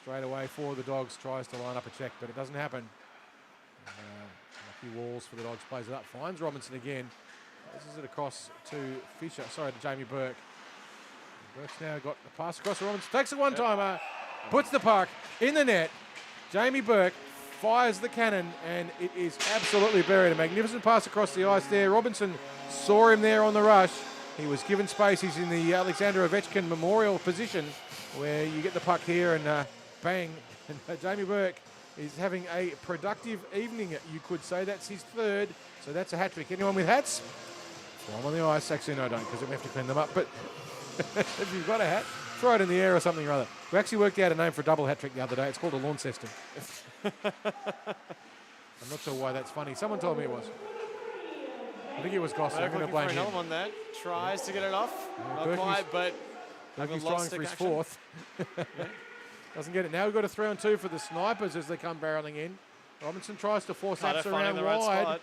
straight away for the Dogs, tries to line up a check, but it doesn't happen. Lucky Walls for the Dogs, plays it up, finds Robinson again. This is it across to Fisher, sorry, to Jamie Burke. Burke's now got the pass across to Robinson, takes a one-timer, puts the puck in the net. Jamie Burke fires the cannon, and it is absolutely buried. A magnificent pass across the ice there. Robinson saw him there on the rush. He was given space. He's in the Alexander Ovechkin memorial position where you get the puck here and bang. And Jamie Burke is having a productive evening, you could say. That's his third, so that's a hat-trick. Anyone with hats? Throw them on the ice. Actually, no, don't, because we have to clean them up. But if you've got a hat, throw it in the air or something or other. We actually worked out a name for a double hat-trick the other day. It's called a Launceston. I'm not sure why that's funny. Someone told me it was. I think it was Goss. I'm going to blame him. Another one there. Tries to get it off. Not Berkey's, quite, but Berkey's trying for his fourth. Doesn't get it. Now we've got a 3-on-2 for the Snipers as they come barreling in. Robinson tries to force apps around wide.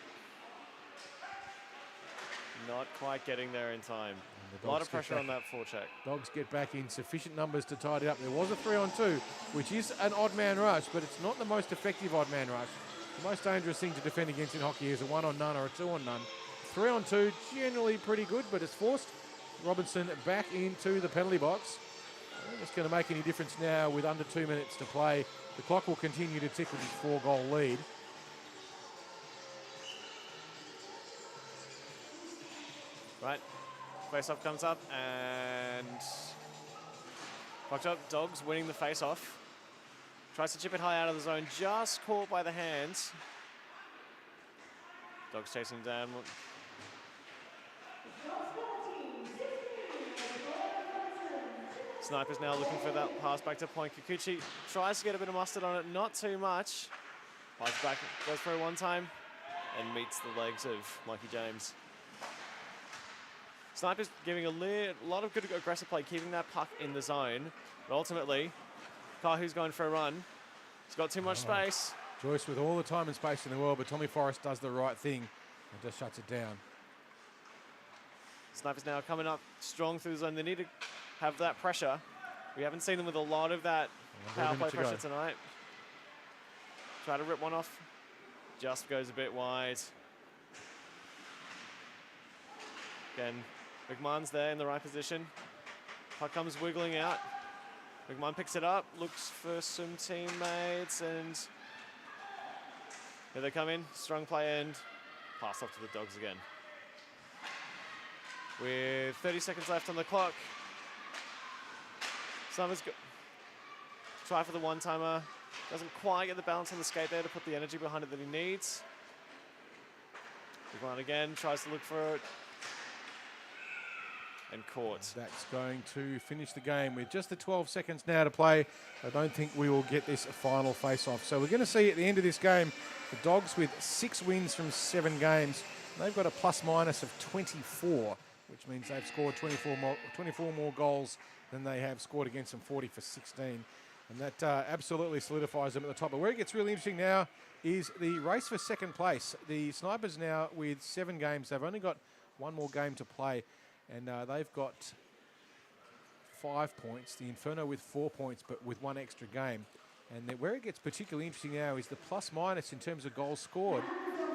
Not quite getting there in time. A lot of pressure on that forecheck. Dogs get back in sufficient numbers to tidy up. There was a 3-on-2, which is an odd man rush, but it's not the most effective odd man rush. The most dangerous thing to defend against in hockey is a 1-on-none or a 2-on-none. 3-on-2, generally pretty good, but it's forced Robinson back into the penalty box. I don't think it's going to make any difference now with under 2 minutes to play. The clock will continue to tick with his 4-goal lead. Right, face-off comes up and fucked up. Dogs winning the face-off. Tries to chip it high out of the zone, just caught by the hands. Dogs chasing him down. Snipers now looking for that pass back to point. Kikuchi tries to get a bit of mustard on it, not too much. Pass back, goes for it one time, and meets the legs of Mikey James. Snipers giving a lot of good aggressive play, keeping that puck in the zone. But ultimately, Kahu's going for a run. He's got too much space. Joyce with all the time and space in the world, but Tommy Forrest does the right thing and just shuts it down. Snipers now coming up strong through the zone. They need to have that pressure. We haven't seen them with a lot of that power play pressure tonight. Try to rip one off. Just goes a bit wide. Again, McMahon's there in the right position. Puck comes wiggling out. McMahon picks it up, looks for some teammates, and here they come in. Strong play and pass off to the Dogs again. With 30 seconds left on the clock. Summers try for the one-timer. Doesn't quite get the balance on the skate there to put the energy behind it that he needs. McMahon again tries to look for it. And caught. That's going to finish the game with just the 12 seconds now to play. I don't think we will get this final face-off. So we're going to see at the end of this game, the Dogs with 6 wins from 7 games. They've got a plus-minus of 24, which means they've scored 24 more goals than they have scored against them, 40 for 16. And that absolutely solidifies them at the top. But where it gets really interesting now is the race for second place. The Snipers now with 7 games. They've only got 1 more game to play. And they've got 5 points. The Inferno with 4 points, but with 1 extra game. And where it gets particularly interesting now is the plus-minus in terms of goals scored.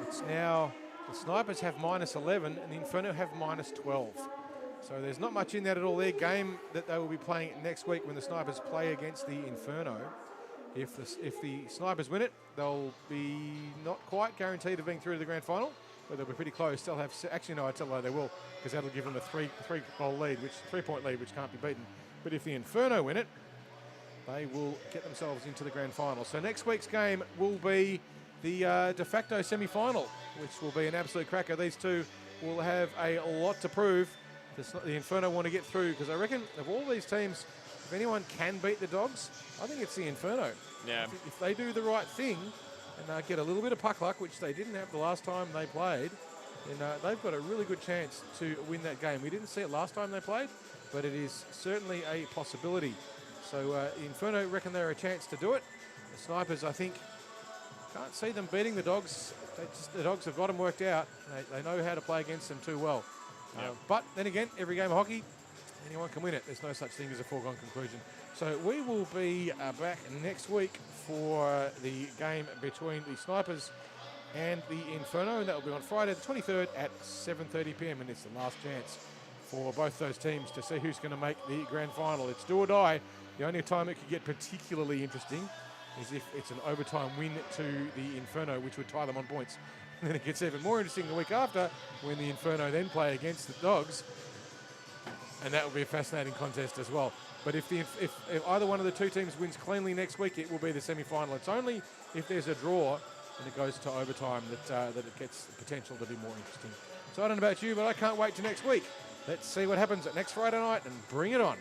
It's now the Snipers have -11 and the Inferno have -12. So there's not much in that at all. Their game that they will be playing next week when the Snipers play against the Inferno. If the Snipers win it, they'll be not quite guaranteed of being through to the grand final. But they'll be pretty close. They'll have, actually no, I tell you they will, because that'll give them a 3-goal lead, 3-point lead, which can't be beaten. But if the Inferno win it, they will get themselves into the grand final. So next week's game will be the de facto semi-final, which will be an absolute cracker. These two will have a lot to prove. The Inferno want to get through, because I reckon of all these teams, if anyone can beat the Dogs, I think it's the Inferno. Yeah. If they do the right thing, and get a little bit of puck luck, which they didn't have the last time they played, and they've got a really good chance to win that game. We didn't see it last time they played, but it is certainly a possibility. So Inferno reckon they're a chance to do it. The Snipers, I think, can't see them beating the Dogs. The Dogs have got them worked out. They know how to play against them too well. Yep. But then again, every game of hockey, anyone can win it. There's no such thing as a foregone conclusion. So we will be back next week for the game between the Snipers and the Inferno, and that will be on Friday the 23rd at 7:30 p.m. and it's the last chance for both those teams to see who's going to make the grand final. It's do or die. The only time it could get particularly interesting is if it's an overtime win to the Inferno, which would tie them on points. And then it gets even more interesting the week after when the Inferno then play against the Dogs, and that will be a fascinating contest as well. But if either one of the two teams wins cleanly next week, it will be the semi-final. It's only if there's a draw and it goes to overtime that it gets the potential to be more interesting. So I don't know about you, but I can't wait till next week. Let's see what happens next Friday night and bring it on.